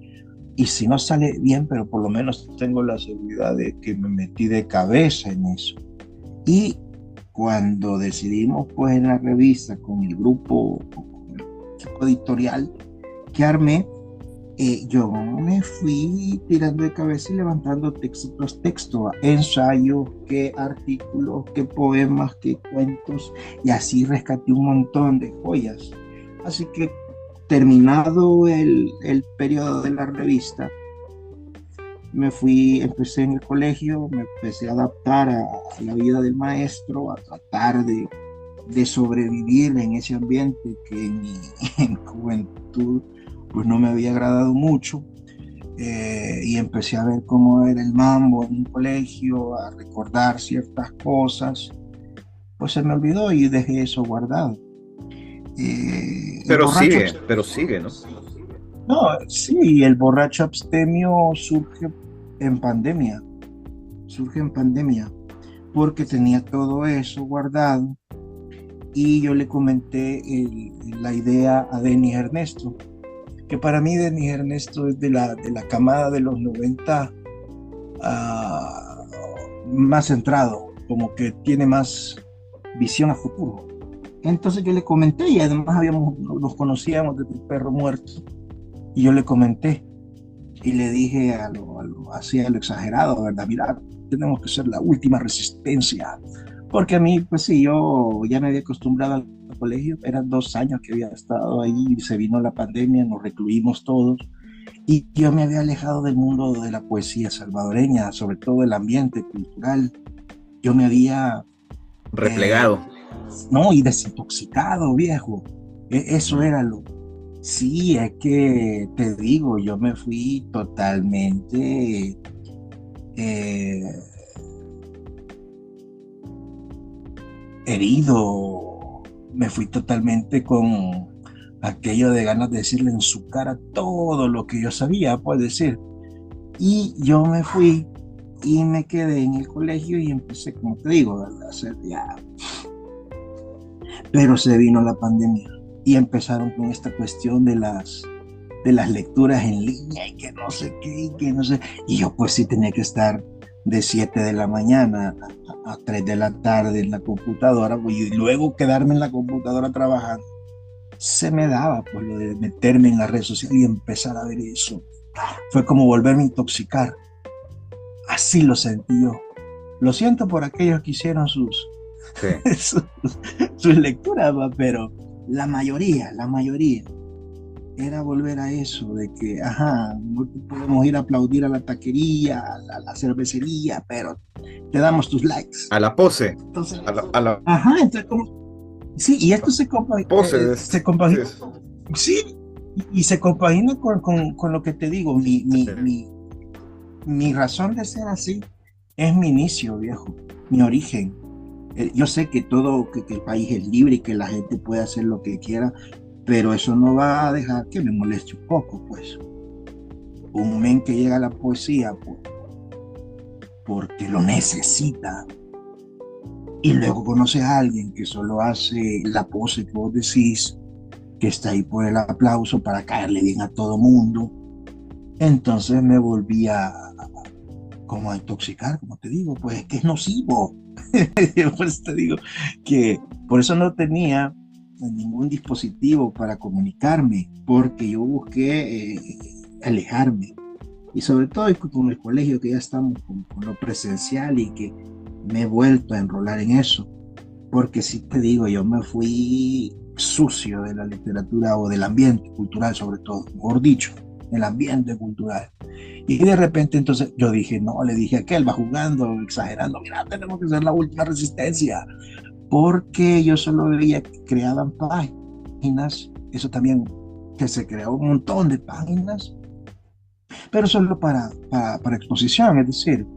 Y si no sale bien, pero por lo menos tengo la seguridad de que me metí de cabeza en eso. Y cuando decidimos, pues, en la revista, con el grupo, con el equipo editorial que armé, yo me fui tirando de cabeza y levantando texto tras texto, ensayos, qué artículos, qué poemas, qué cuentos, y así rescaté un montón de joyas. Así que terminado el periodo de la revista, empecé en el colegio, me empecé a adaptar a la vida del maestro, a tratar de sobrevivir en ese ambiente que en mi en juventud pues no me había agradado mucho, y empecé a ver cómo era el mambo en un colegio, a recordar ciertas cosas, pues se me olvidó y dejé eso guardado. El borracho, Pero sigue, ¿no? no, sí, el borracho abstemio en pandemia, surge en pandemia, porque tenía todo eso guardado y yo le comenté la idea a Denis Ernesto, que para mí Denis Ernesto es de la camada de los 90, más centrado, como que tiene más visión a futuro. Entonces yo le comenté, y además nos conocíamos desde el perro muerto, y yo le comenté y le dije así a lo exagerado, ¿verdad? Mira, tenemos que ser la última resistencia, porque a mí, pues sí, yo ya me había acostumbrado al colegio, eran 2 años que había estado ahí, se vino la pandemia, nos recluimos todos, y yo me había alejado del mundo de la poesía salvadoreña, sobre todo el ambiente cultural. Yo me había, eh, Replegado. no, y desintoxicado, viejo. Eso Ujú. era lo. Sí, es que te digo, yo me fui totalmente eh, herido, me fui totalmente con aquello de ganas de decirle en su cara todo lo que yo sabía, pues decir. Y yo me fui y me quedé en el colegio y empecé, como te digo, a hacer ya. Pero se vino la pandemia y empezaron con esta cuestión de las lecturas en línea y que no sé qué, y que no sé. Y yo pues sí tenía que estar de 7 de la mañana a 3 de la tarde en la computadora, pues, y luego quedarme en la computadora trabajando. Se me daba pues lo de meterme en las redes sociales y empezar a ver eso. Fue como volverme a intoxicar. Así lo sentí yo. Lo siento por aquellos que hicieron Sí. sus, sus lecturas, ¿va? Pero la mayoría era volver a eso de que, ajá, no podemos ir a aplaudir a la taquería, a la cervecería, pero te damos tus likes. A la pose, Entonces, a la ajá, entonces como, sí, y esto pose, se sí, compagina, sí, y se compagina con lo que te digo, mi razón de ser así es mi inicio, viejo, mi origen. Yo sé que el país es libre y que la gente puede hacer lo que quiera, pero eso no va a dejar que me moleste un poco, pues. Un men que llega a la poesía porque lo necesita y luego conoce a alguien que solo hace la pose que vos decís, que está ahí por el aplauso para caerle bien a todo mundo. Entonces me volví como a intoxicar, como te digo, pues es que es nocivo. Por eso te digo que por eso no tenía ningún dispositivo para comunicarme, porque yo busqué alejarme. Y sobre todo con el colegio, que ya estamos con lo presencial y que me he vuelto a enrolar en eso. Porque si te digo, yo me fui sucio de la literatura o del ambiente cultural, sobre todo, mejor dicho, el ambiente cultural. Y de repente entonces yo dije, no, le dije a aquel, va jugando, exagerando, mira, tenemos que ser la última resistencia, porque yo solo veía que creaban páginas, eso también, que se creó un montón de páginas, pero solo para exposición, es decir,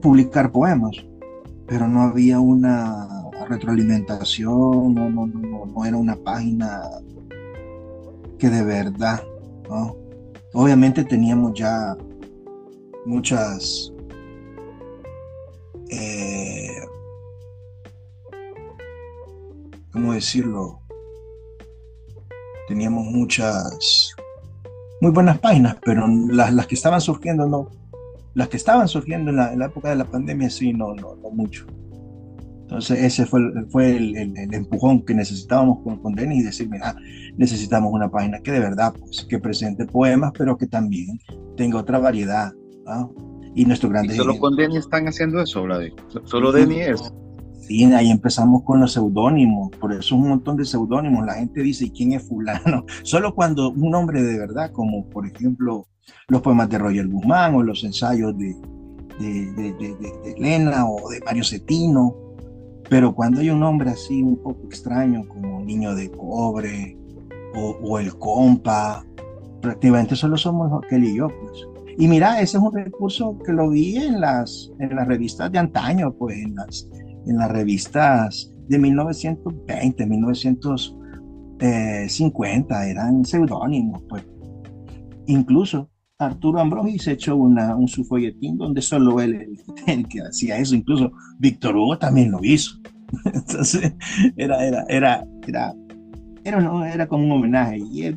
publicar poemas, pero no había una retroalimentación, no era una página que de verdad, ¿no? Obviamente teníamos ya muchas, eh, ¿cómo decirlo? Teníamos muchas, muy buenas páginas, pero las que estaban surgiendo no. Las que estaban surgiendo en la época de la pandemia, sí, no mucho. Entonces ese fue el empujón que necesitábamos con Denis y decir, mira, necesitamos una página que de verdad, pues, que presente poemas, pero que también tenga otra variedad, ¿no? Y nuestros Y grandes solo con Denny ejemplos. están haciendo eso, Vladi. Solo Sí, Denny es. sí, ahí empezamos con los seudónimos, por eso un montón de seudónimos. La gente dice, ¿y quién es fulano? Solo cuando un nombre de verdad, como por ejemplo los poemas de Roger Guzmán o los ensayos de Elena o de Mario Cetino, pero cuando hay un nombre así un poco extraño como Niño de Cobre o El Compa, prácticamente solo somos aquel y yo, pues. Y mira, ese es un recurso que lo vi en las revistas de antaño, pues en las revistas de 1920, 1950, eran seudónimos, pues. Incluso Arturo Ambrogi se echó su folletín donde solo él el que hacía eso. Incluso Víctor Hugo también lo hizo. Entonces, era como un homenaje y es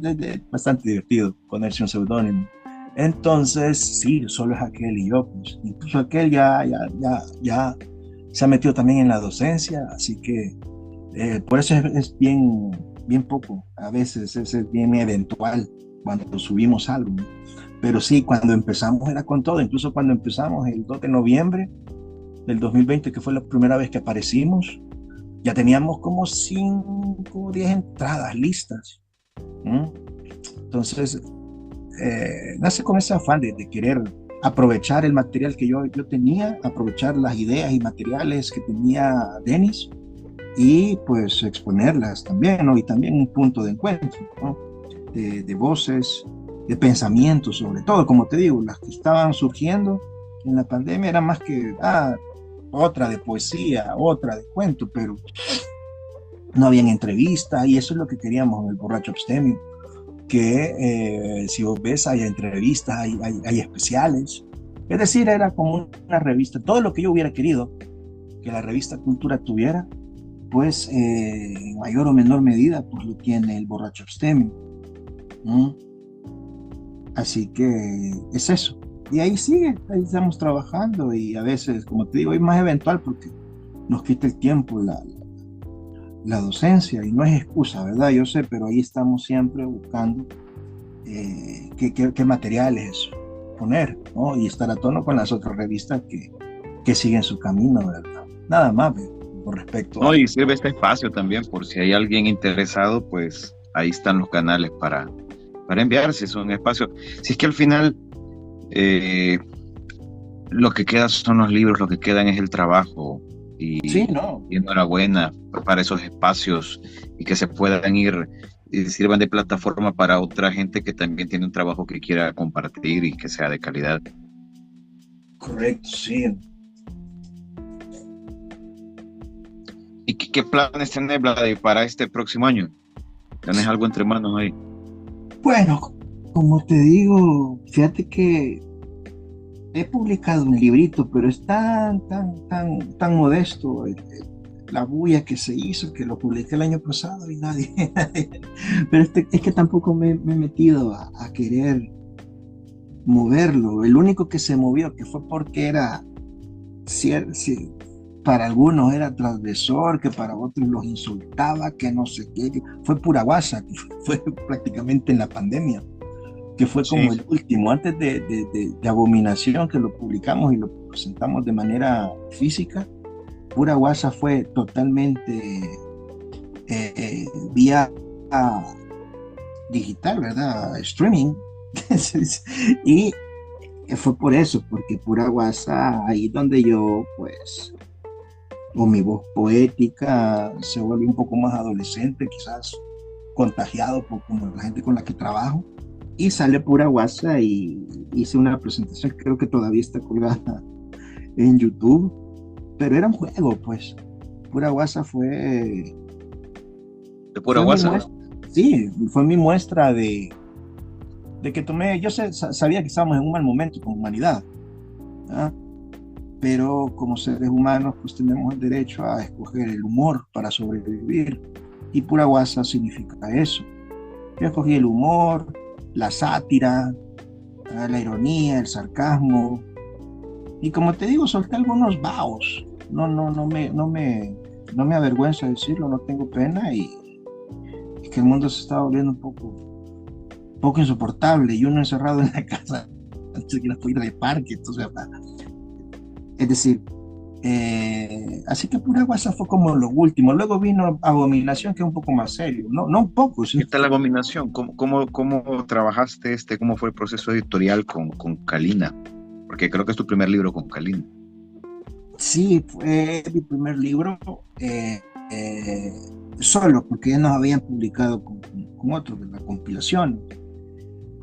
bastante divertido ponerse un seudónimo. Entonces, sí, solo es aquel y yo, pues. Incluso aquel ya se ha metido también en la docencia, así que por eso es bien, bien poco, a veces es bien eventual cuando subimos algo, ¿no? Pero sí, cuando empezamos era con todo, incluso cuando empezamos el 2 de noviembre del 2020, que fue la primera vez que aparecimos, ya teníamos como 5 o 10 entradas listas, ¿no? Entonces, nace con ese afán de querer aprovechar el material que yo tenía, aprovechar las ideas y materiales que tenía Denis y pues exponerlas también, ¿no? Y también un punto de encuentro, ¿no? De voces, de pensamientos, sobre todo, como te digo, las que estaban surgiendo en la pandemia eran más que otra de poesía, otra de cuento, no habían entrevistas, y eso es lo que queríamos en el Borracho Abstemio, que si vos ves, hay entrevistas, hay especiales. Es decir, era como una revista, todo lo que yo hubiera querido que la revista Cultura tuviera, pues en mayor o menor medida, pues lo tiene el Borracho Abstemio. ¿Mm? Así que es eso. Y ahí sigue, ahí estamos trabajando, y a veces, como te digo, es más eventual porque nos quita el tiempo la docencia, y no es excusa, ¿verdad? Yo sé, pero ahí estamos siempre buscando qué materiales poner, ¿no? Y estar a tono con las otras revistas que siguen su camino, ¿verdad? Nada más, con respecto No, a... y sirve este espacio también por si hay alguien interesado, pues ahí están los canales para enviarse. Es un espacio. Si es que al final lo que queda son los libros, lo que quedan es el trabajo. Sí, no. Y enhorabuena para esos espacios y que se puedan ir y sirvan de plataforma para otra gente que también tiene un trabajo que quiera compartir y que sea de calidad. Correcto, sí. ¿Y qué planes tenés, Vlad, para este próximo año? ¿Tenés algo entre manos ahí? Bueno, como te digo, fíjate que he publicado un librito, pero es tan modesto la bulla que se hizo, que lo publiqué el año pasado y nadie. Pero es que tampoco me he metido a querer moverlo. El único que se movió, que fue porque era, para algunos era transgresor, que para otros los insultaba, que no sé qué, fue pura guasa, que fue prácticamente en la pandemia, que fue como Sí. el último, antes de Abominación, que lo publicamos y lo presentamos de manera física. Pura guasa fue totalmente vía digital, ¿verdad? Streaming. Y fue por eso, porque Pura guasa, ahí donde yo, pues, o mi voz poética se vuelve un poco más adolescente, quizás contagiado por como la gente con la que trabajo, y sale Pura guasa, y hice una presentación que creo que todavía está colgada en YouTube, pero era un juego, pues. Pura guasa ¿De pura fue mi guasa? muestra, sí, fue mi muestra de que tomé, sabía que estábamos en un mal momento como humanidad, ¿ah? Pero como seres humanos pues tenemos el derecho a escoger el humor para sobrevivir, y Pura guasa significa eso. Yo escogí el humor, la sátira, la ironía, el sarcasmo, y como te digo, solté algunos vaos. No me avergüenza decirlo, no tengo pena, y que el mundo se está volviendo un poco insoportable, y uno encerrado en la casa antes que las ir de parque, entonces, es decir, así que Pura guasa fue como lo último. Luego vino Abominación, que es un poco más serio, no un poco, ¿Qué sino... tal la Abominación? ¿Cómo trabajaste cómo fue el proceso editorial con Kalina? Porque creo que es tu primer libro con Kalina. Sí, fue mi primer libro, eh, eh, solo, porque ya nos habían publicado con otros de la compilación.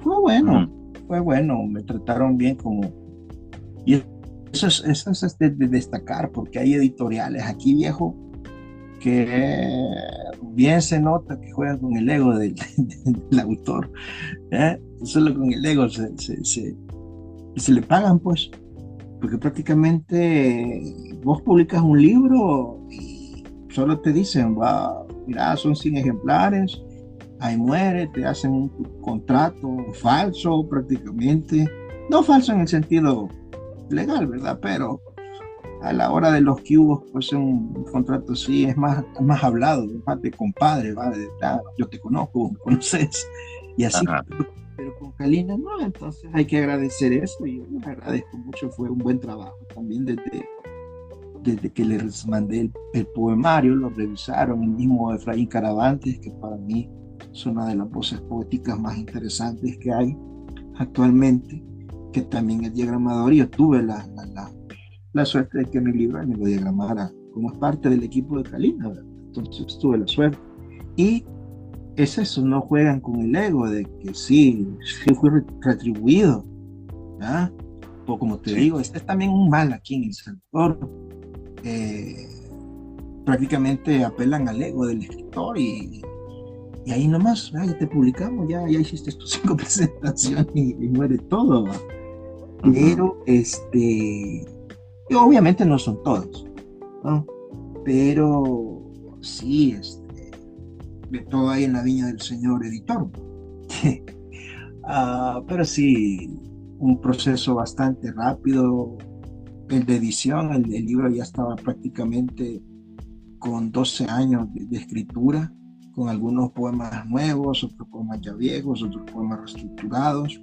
Fue bueno, Ujú. fue bueno, me trataron bien como... Y eso es de destacar, porque hay editoriales aquí, viejo, que bien se nota que juegan con el ego del autor, ¿eh? Solo con el ego se le pagan, pues, porque prácticamente vos publicas un libro y solo te dicen, va, mira, son 100 ejemplares, ahí muere, te hacen un contrato falso prácticamente, no falso en el sentido legal, ¿verdad? Pero a la hora de los cubos, pues un contrato así es más hablado, más de compadre, ¿va? Yo te conozco, me conoces, y así. Ajá. Pero con Kalina no, entonces hay que agradecer eso, y yo les agradezco mucho, fue un buen trabajo también desde que les mandé el poemario, lo revisaron, el mismo Efraín Caravantes, que para mí es una de las voces poéticas más interesantes que hay actualmente, que también es diagramador, y yo tuve la suerte de que mi libro me lo diagramara como es parte del equipo de Kalina, ¿verdad? Entonces tuve la suerte. Y es eso, no juegan con el ego de que sí fui retribuido, ¿verdad? O como te Sí. digo, este es también un mal aquí en El Salvador. Eh, prácticamente apelan al ego del escritor y ahí nomás, ya te publicamos, ya hiciste tus 5 presentaciones y muere todo, ¿va? Pero, y obviamente no son todos, ¿no? Pero sí, de todo hay en la viña del señor editor. Pero sí, un proceso bastante rápido, el de edición, el libro ya estaba prácticamente con 12 años de escritura, con algunos poemas nuevos, otros poemas ya viejos, otros poemas reestructurados.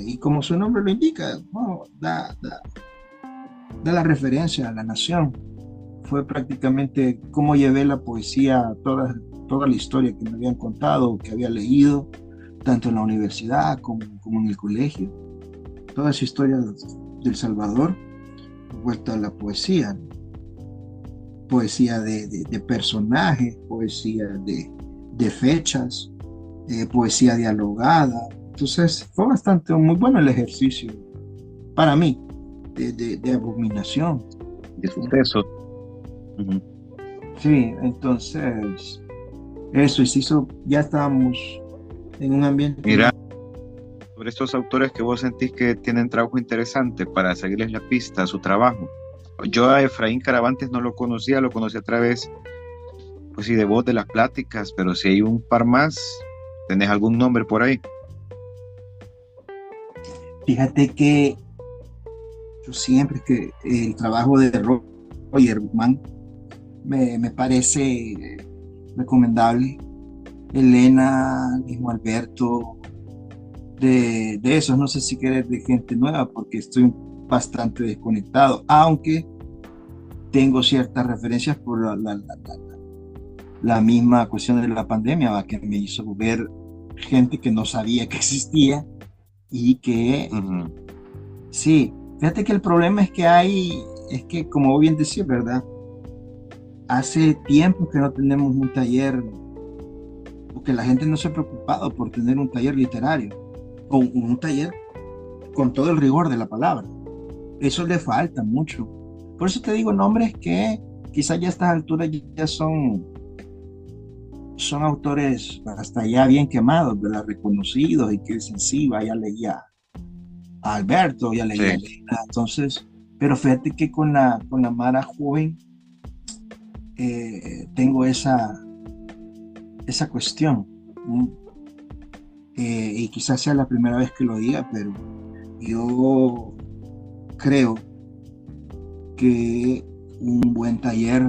Y como su nombre lo indica, ¿no? da la referencia a la nación. Fue prácticamente cómo llevé la poesía, toda la historia que me habían contado, que había leído, tanto en la universidad como en el colegio. Toda esa historia del Salvador, vuelta a la poesía. Poesía de personajes, poesía de fechas, poesía dialogada. Entonces fue muy bueno el ejercicio para mí de abominación. De suceso. Uh-huh. Sí, entonces eso, y se hizo, ya estábamos en un ambiente. Mira, sobre estos autores que vos sentís que tienen trabajo interesante para seguirles la pista a su trabajo. Yo a Efraín Caravantes no lo conocí a través, pues sí, de vos, de las pláticas, pero si hay un par más, ¿tenés algún nombre por ahí? Fíjate que yo siempre que el trabajo de Roger Guzmán me parece recomendable. Elena, mismo Alberto, de esos, no sé si querés de gente nueva, porque estoy bastante desconectado, aunque tengo ciertas referencias por la misma cuestión de la pandemia, que me hizo ver gente que no sabía que existía y que sí, fíjate que el problema es que como bien decía, ¿verdad? Hace tiempo que no tenemos un taller, porque la gente no se ha preocupado por tener un taller literario o un taller con todo el rigor de la palabra. Eso le falta mucho. Por eso te digo nombres que quizás ya a estas alturas ya son autores hasta ya bien quemados, ¿verdad? Reconocidos, y que dicen, sí, ya leía a Alberto, ya leía a Elena. Entonces, pero fíjate que con la Mara joven tengo esa cuestión, y quizás sea la primera vez que lo diga, pero yo creo que un buen taller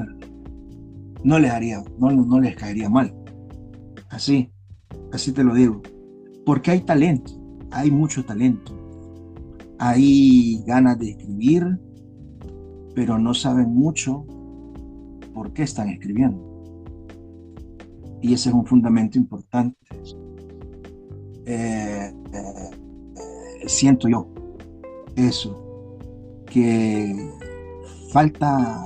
no les caería mal. Así te lo digo, porque hay talento, hay mucho talento, hay ganas de escribir, pero no saben mucho por qué están escribiendo, y ese es un fundamento importante. Siento yo eso, que falta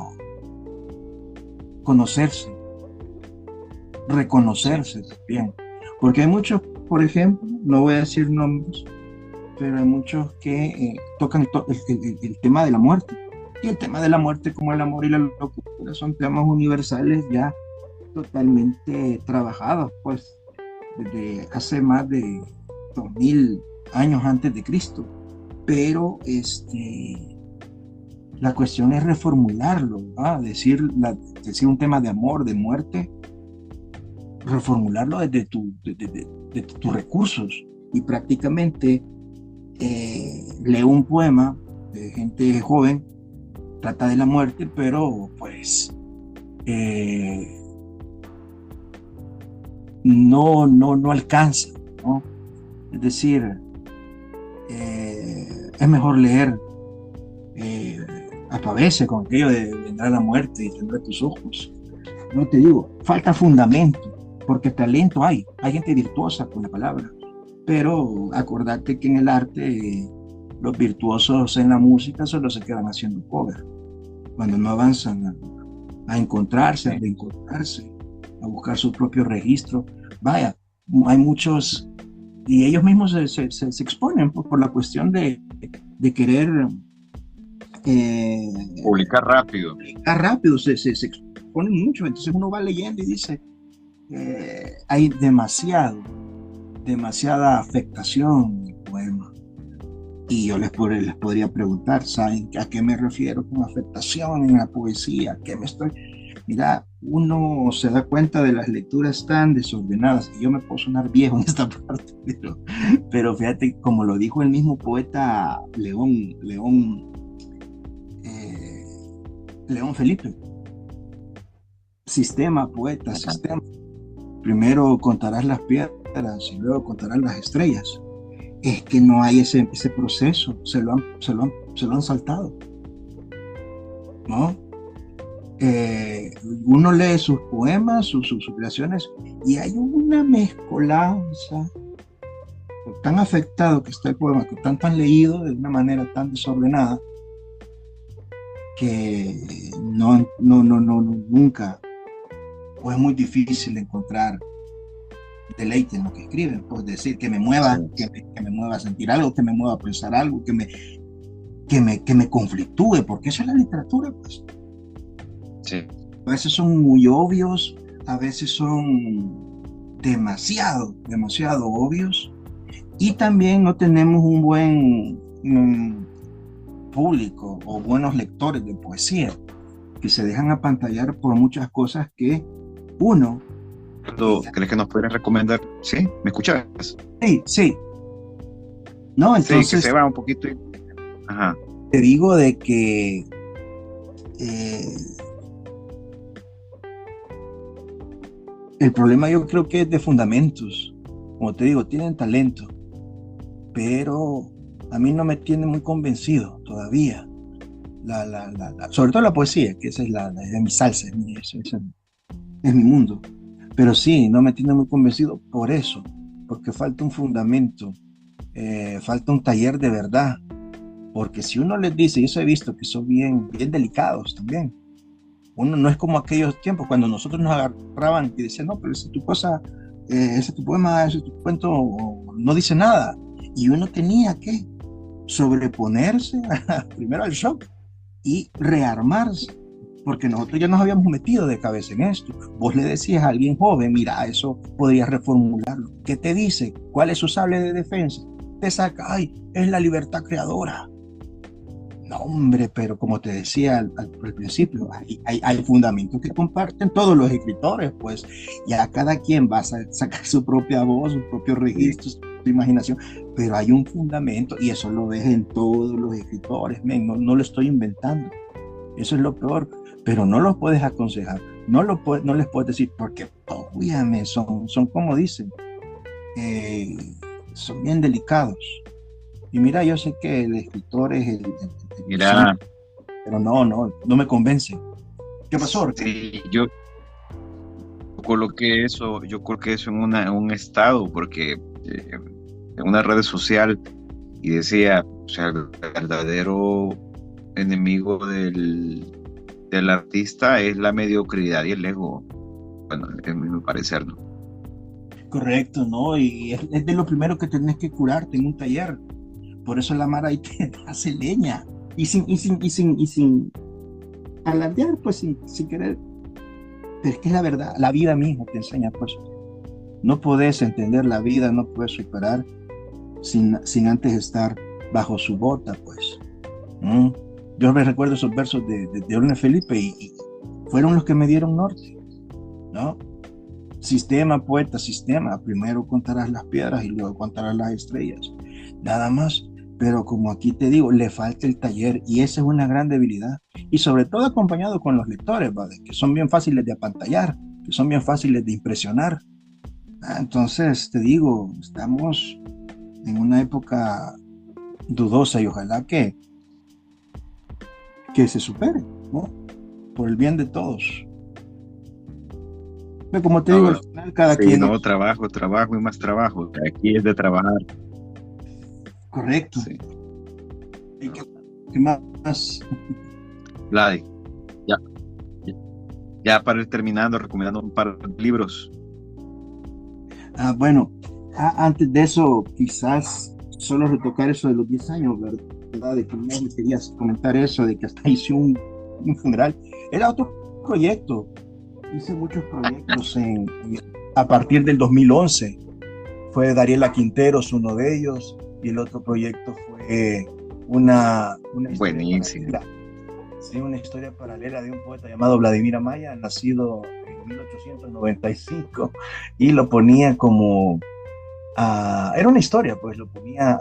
conocerse, reconocerse también, porque hay muchos, por ejemplo, no voy a decir nombres, pero hay muchos que tocan el tema de la muerte, y el tema de la muerte, como el amor y la locura, son temas universales ya totalmente trabajados, pues, desde hace más de 2000 años antes de Cristo, pero la cuestión es reformularlo, ¿no? decir un tema de amor, de muerte, reformularlo desde tus recursos, y prácticamente leo un poema de gente joven, trata de la muerte, pero pues no alcanza, ¿no? Es decir, es mejor leer Apavese con aquello de vendrá la muerte y tendrá tus ojos. No te digo, falta fundamento, porque talento hay gente virtuosa con la palabra, pero acordate que en el arte los virtuosos en la música solo se quedan haciendo cover, cuando no avanzan a encontrarse, a reencontrarse, a buscar su propio registro. Vaya, hay muchos, y ellos mismos se exponen por la cuestión de querer eh, Publicar rápido. rápido, se exponen mucho, entonces uno va leyendo y dice, hay demasiada afectación en el poema. Y yo les podría preguntar, ¿saben a qué me refiero con afectación en la poesía? Mira, uno se da cuenta de las lecturas tan desordenadas, y yo me puedo sonar viejo en esta parte, pero fíjate, como lo dijo el mismo poeta eh, León Felipe, sistema, poeta, sistema. Primero contarás las piedras y luego contarás las estrellas. Es que no hay ese proceso, se lo han saltado, ¿no? Uno lee sus poemas, sus creaciones, y hay una mezcolanza. Tan afectado que está el poema, que tan leído de una manera tan desordenada, que nunca, pues es muy difícil encontrar deleite en lo que escriben, pues decir que me mueva, que me mueva a sentir algo, que me mueva a pensar algo, que me conflictúe, porque eso es la literatura, pues. Sí. A veces son muy obvios, a veces son demasiado obvios, y también no tenemos un buen público o buenos lectores de poesía que se dejan apantallar por muchas cosas que uno... ¿Crees que nos puedes recomendar? ¿Sí? ¿Me escuchas? Sí. No, entonces... Sí, que se va un poquito y... Ajá. Te digo de que el problema yo creo que es de fundamentos. Como te digo, tienen talento, pero a mí no me tiene muy convencido todavía. Sobre todo la poesía, que esa es mi salsa, es mi mundo. Pero sí, no me tiene muy convencido por eso, porque falta un fundamento, falta un taller de verdad. Porque si uno les dice, y eso he visto que son bien delicados también. Uno no es como aquellos tiempos cuando nosotros nos agarraban y decían, no, pero esa es tu cosa, ese es tu poema, ese es tu cuento, no dice nada. Y uno tenía que sobreponerse primero al shock y rearmarse, porque nosotros ya nos habíamos metido de cabeza en esto. Vos le decías a alguien joven, mira, eso podrías reformularlo. ¿Qué te dice? ¿Cuál es su sable de defensa? Te saca, ay, es la libertad creadora. No, hombre, pero como te decía al principio, hay fundamentos que comparten todos los escritores, pues ya cada quien va a sacar su propia voz, su propio registro, su imaginación, pero hay un fundamento y eso lo ves en todos los escritores, no lo estoy inventando, eso es lo peor, pero no los puedes aconsejar, no les puedes decir, porque obviamente son como dicen, son bien delicados. Y mira, yo sé que el escritor es Mira, pero no me convence. ¿Qué pasó? Sí, yo coloqué eso en un estado, porque en una red social, y decía, o sea, el verdadero enemigo del artista es la mediocridad y el ego. Bueno, es mi parecer, ¿no? Correcto, ¿no? Y es de lo primero que tenés que curarte en un taller. Por eso la Mara ahí te hace leña. Y sin alardear, pues sin querer. Pero es que es la verdad, la vida misma te enseña, pues. No podés entender la vida, no puedes superar sin antes estar bajo su bota, pues. Yo me recuerdo esos versos de León Felipe y fueron los que me dieron norte, ¿no? Sistema, poeta, sistema. Primero contarás las piedras y luego contarás las estrellas. Nada más. Pero como aquí te digo, le falta el taller y esa es una gran debilidad. Y sobre todo acompañado con los lectores, ¿vale? Que son bien fáciles de apantallar, que son bien fáciles de impresionar. Entonces, te digo, estamos en una época dudosa y ojalá que se supere, ¿no? Por el bien de todos. Pero como te digo, al final cada quien... No, trabajo y más trabajo. Aquí es de trabajar. Correcto. Sí. ¿Qué más? Vladi, ya para ir terminando, recomendando un par de libros. Bueno, antes de eso, quizás solo retocar eso de los 10 años, ¿verdad? ¿verdad? De que no me querías comentar eso, de que hasta hice un funeral. Era otro proyecto. Hice muchos proyectos a partir del 2011. Fue Dariela Quinteros uno de ellos, y el otro proyecto fue una historia Buenísimo. paralela. Sí, una historia paralela de un poeta llamado Vladimir Amaya, nacido en 1895, y lo ponía como... era una historia, pues lo ponía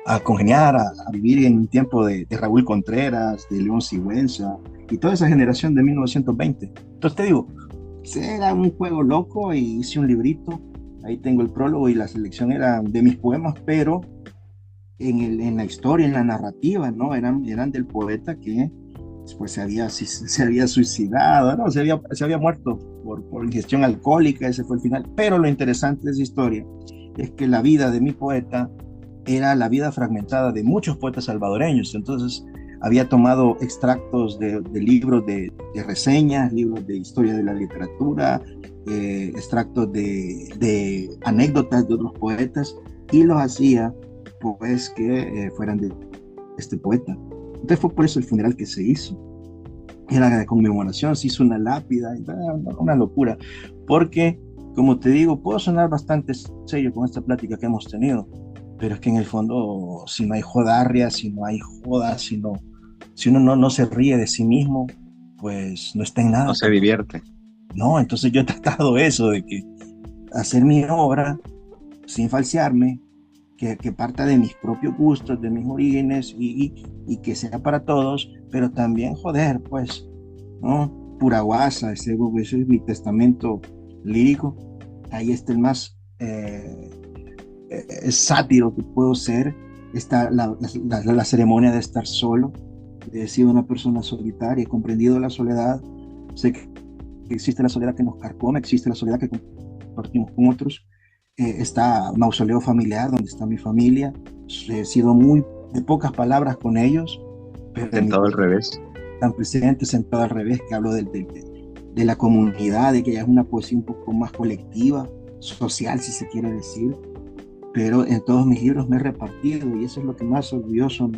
a congeniar, a vivir en un tiempo de Raúl Contreras, de León Sigüenza, y toda esa generación de 1920. Entonces te digo, era un juego loco, y hice un librito. Ahí tengo el prólogo, y la selección era de mis poemas, pero en la historia, en la narrativa, ¿no? Eran del poeta que después se había suicidado, ¿no? Se había muerto por ingestión alcohólica. Ese fue el final. Pero lo interesante de esa historia es que la vida de mi poeta era la vida fragmentada de muchos poetas salvadoreños. Entonces había tomado extractos de libros de reseñas, libros de historia de la literatura, extractos de anécdotas de otros poetas, y los hacía pues que fueran de este poeta. Entonces fue por eso el funeral que se hizo. Era de conmemoración, se hizo una lápida, una locura. Porque, como te digo, puedo sonar bastante serio con esta plática que hemos tenido, pero es que en el fondo, si no hay jodarria, si no hay jodas, si uno no se ríe de sí mismo, pues no está en nada. No se divierte. No, entonces yo he tratado eso, de que hacer mi obra sin falsearme, que parta de mis propios gustos, de mis orígenes, y que sea para todos, pero también, joder, pues, ¿no? Pura guasa, ese es mi testamento lírico. Ahí está el más sátiro que puedo ser. Está la ceremonia de estar solo. He sido una persona solitaria, he comprendido la soledad. Sé que existe la soledad que nos carcome, existe la soledad que compartimos con otros. Está Mausoleo Familiar, donde está mi familia. He sido muy de pocas palabras con ellos, pero Sentado al revés. Tan presente, sentado al revés, que hablo de la comunidad, de que ya es una poesía un poco más colectiva, social, si se quiere decir. Pero en todos mis libros me he repartido, y eso es lo que más orgulloso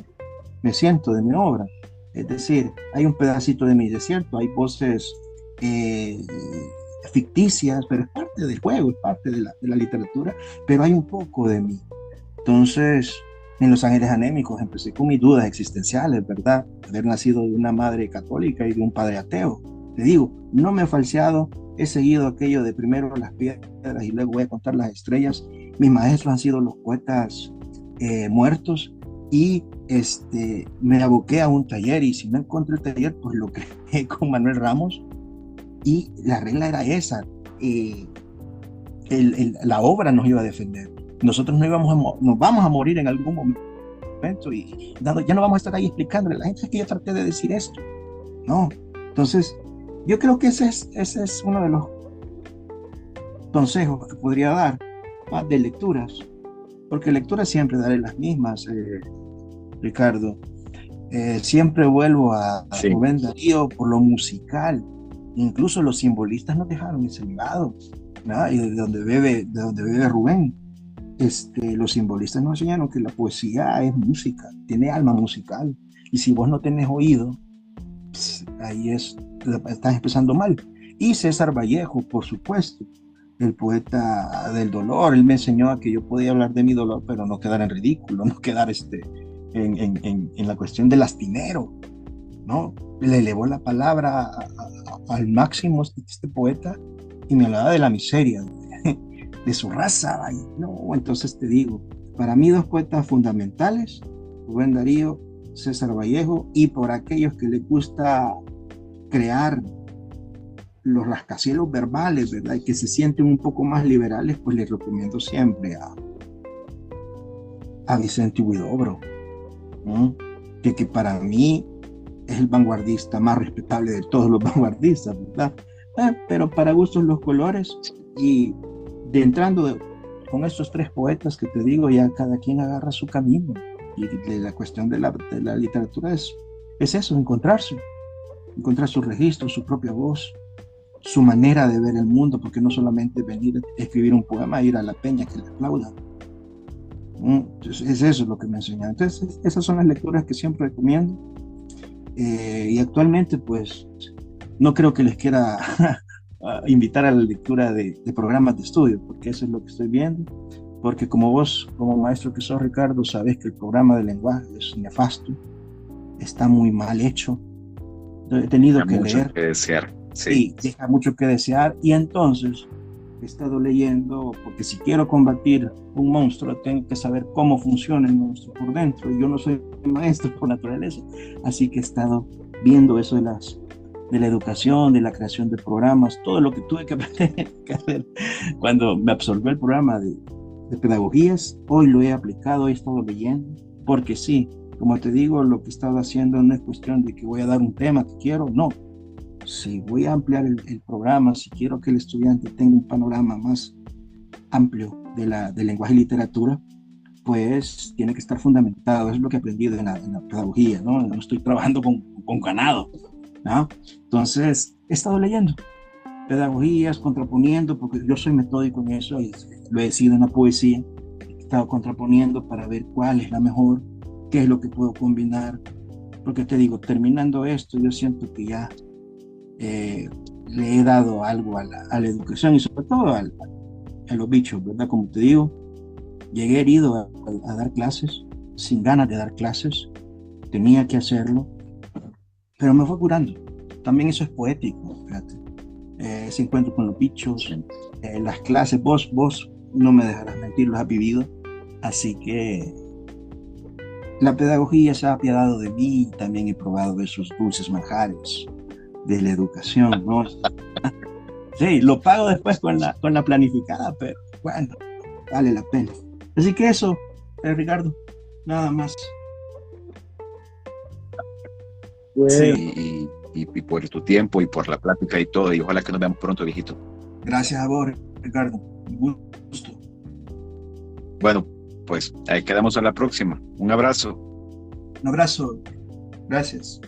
me siento de mi obra. Es decir, hay un pedacito de mi desierto, hay voces ficticias, pero es parte del juego, es parte de la literatura, pero hay un poco de mí. Entonces, en Los Ángeles Anémicos empecé con mis dudas existenciales, ¿verdad? Haber nacido de una madre católica y de un padre ateo. Te digo, no me he falseado, he seguido aquello de primero las piedras y luego voy a contar las estrellas. Mis maestros han sido los poetas muertos, y me aboqué a un taller, y si no encontré el taller, pues lo creé con Manuel Ramos. Y la regla era esa, la obra nos iba a defender. Nosotros nos vamos a morir en algún momento, y ya no vamos a estar ahí explicándole a la gente, es que yo traté de decir esto. No, entonces yo creo que ese es uno de los consejos que podría dar, más de lecturas, porque lecturas siempre daré las mismas, Ricardo. Siempre vuelvo a Rubén Darío por lo musical. Incluso los simbolistas nos dejaron ese legado, ¿no? Y de donde bebe Rubén, los simbolistas nos enseñaron que la poesía es música, tiene alma musical, y si vos no tenés oído, pues, ahí estás empezando mal. Y César Vallejo, por supuesto, el poeta del dolor, él me enseñó a que yo podía hablar de mi dolor, pero no quedar en ridículo, no quedar en la cuestión de lastimero, ¿no? Le elevó la palabra al máximo este poeta, y me hablaba de la miseria de su raza. No, entonces te digo, para mí dos poetas fundamentales, Rubén Darío, César Vallejo, y por aquellos que les gusta crear los rascacielos verbales, ¿verdad? Y que se sienten un poco más liberales, pues les recomiendo siempre a Vicente Huidobro, ¿no? Que para mí es el vanguardista más respetable de todos los vanguardistas, ¿verdad? Pero para gustos los colores, y entrando con estos tres poetas que te digo, ya cada quien agarra su camino, y la cuestión de la literatura es eso, encontrar su registro, su propia voz, su manera de ver el mundo, porque no solamente venir a escribir un poema e ir a la peña que le aplaudan. Entonces, es eso lo que me enseñan. Entonces, esas son las lecturas que siempre recomiendo. Y actualmente, pues, no creo que les quiera invitar a la lectura de programas de estudio, porque eso es lo que estoy viendo. Porque como vos, como maestro que sos, Ricardo, sabés que el programa de lenguaje es nefasto, está muy mal hecho. He tenido Hay que mucho leer que desear, sí. y deja mucho que desear. Y entonces he estado leyendo, porque si quiero combatir un monstruo, tengo que saber cómo funciona el monstruo por dentro. Y yo no soy maestro por naturaleza, así que he estado viendo eso de la educación, de la creación de programas, todo lo que tuve que aprender que hacer cuando me absorbió el programa de pedagogías. Hoy lo he aplicado, he estado leyendo, porque sí, como te digo, lo que he estado haciendo no es cuestión de que voy a dar un tema que quiero, no. Si voy a ampliar el programa, si quiero que el estudiante tenga un panorama más amplio de lenguaje y literatura, pues tiene que estar fundamentado. Es lo que he aprendido en la pedagogía, ¿no? No estoy trabajando con ganado, ¿no? Entonces, he estado leyendo pedagogías, contraponiendo, porque yo soy metódico en eso y lo he sido en la poesía. He estado contraponiendo para ver cuál es la mejor, qué es lo que puedo combinar. Porque te digo, terminando esto, yo siento que ya le he dado algo a la educación y sobre todo a los bichos, ¿verdad? Como te digo, llegué herido a dar clases, sin ganas de dar clases, tenía que hacerlo, pero me fue curando. También eso es poético, fíjate. Ese encuentro con los bichos, las clases, vos no me dejarás mentir, los has vivido, así que la pedagogía se ha apiadado de mí y también he probado esos dulces manjares de la educación, ¿no? Sí, lo pago después con la planificada, pero bueno, vale la pena. Así que eso, Ricardo, nada más. Bueno, Sí, Y por tu tiempo y por la plática y todo, y ojalá que nos veamos pronto, viejito. gracias a vos, Ricardo. Un gusto. Bueno, pues ahí quedamos a la próxima. Un abrazo. Un abrazo. Gracias.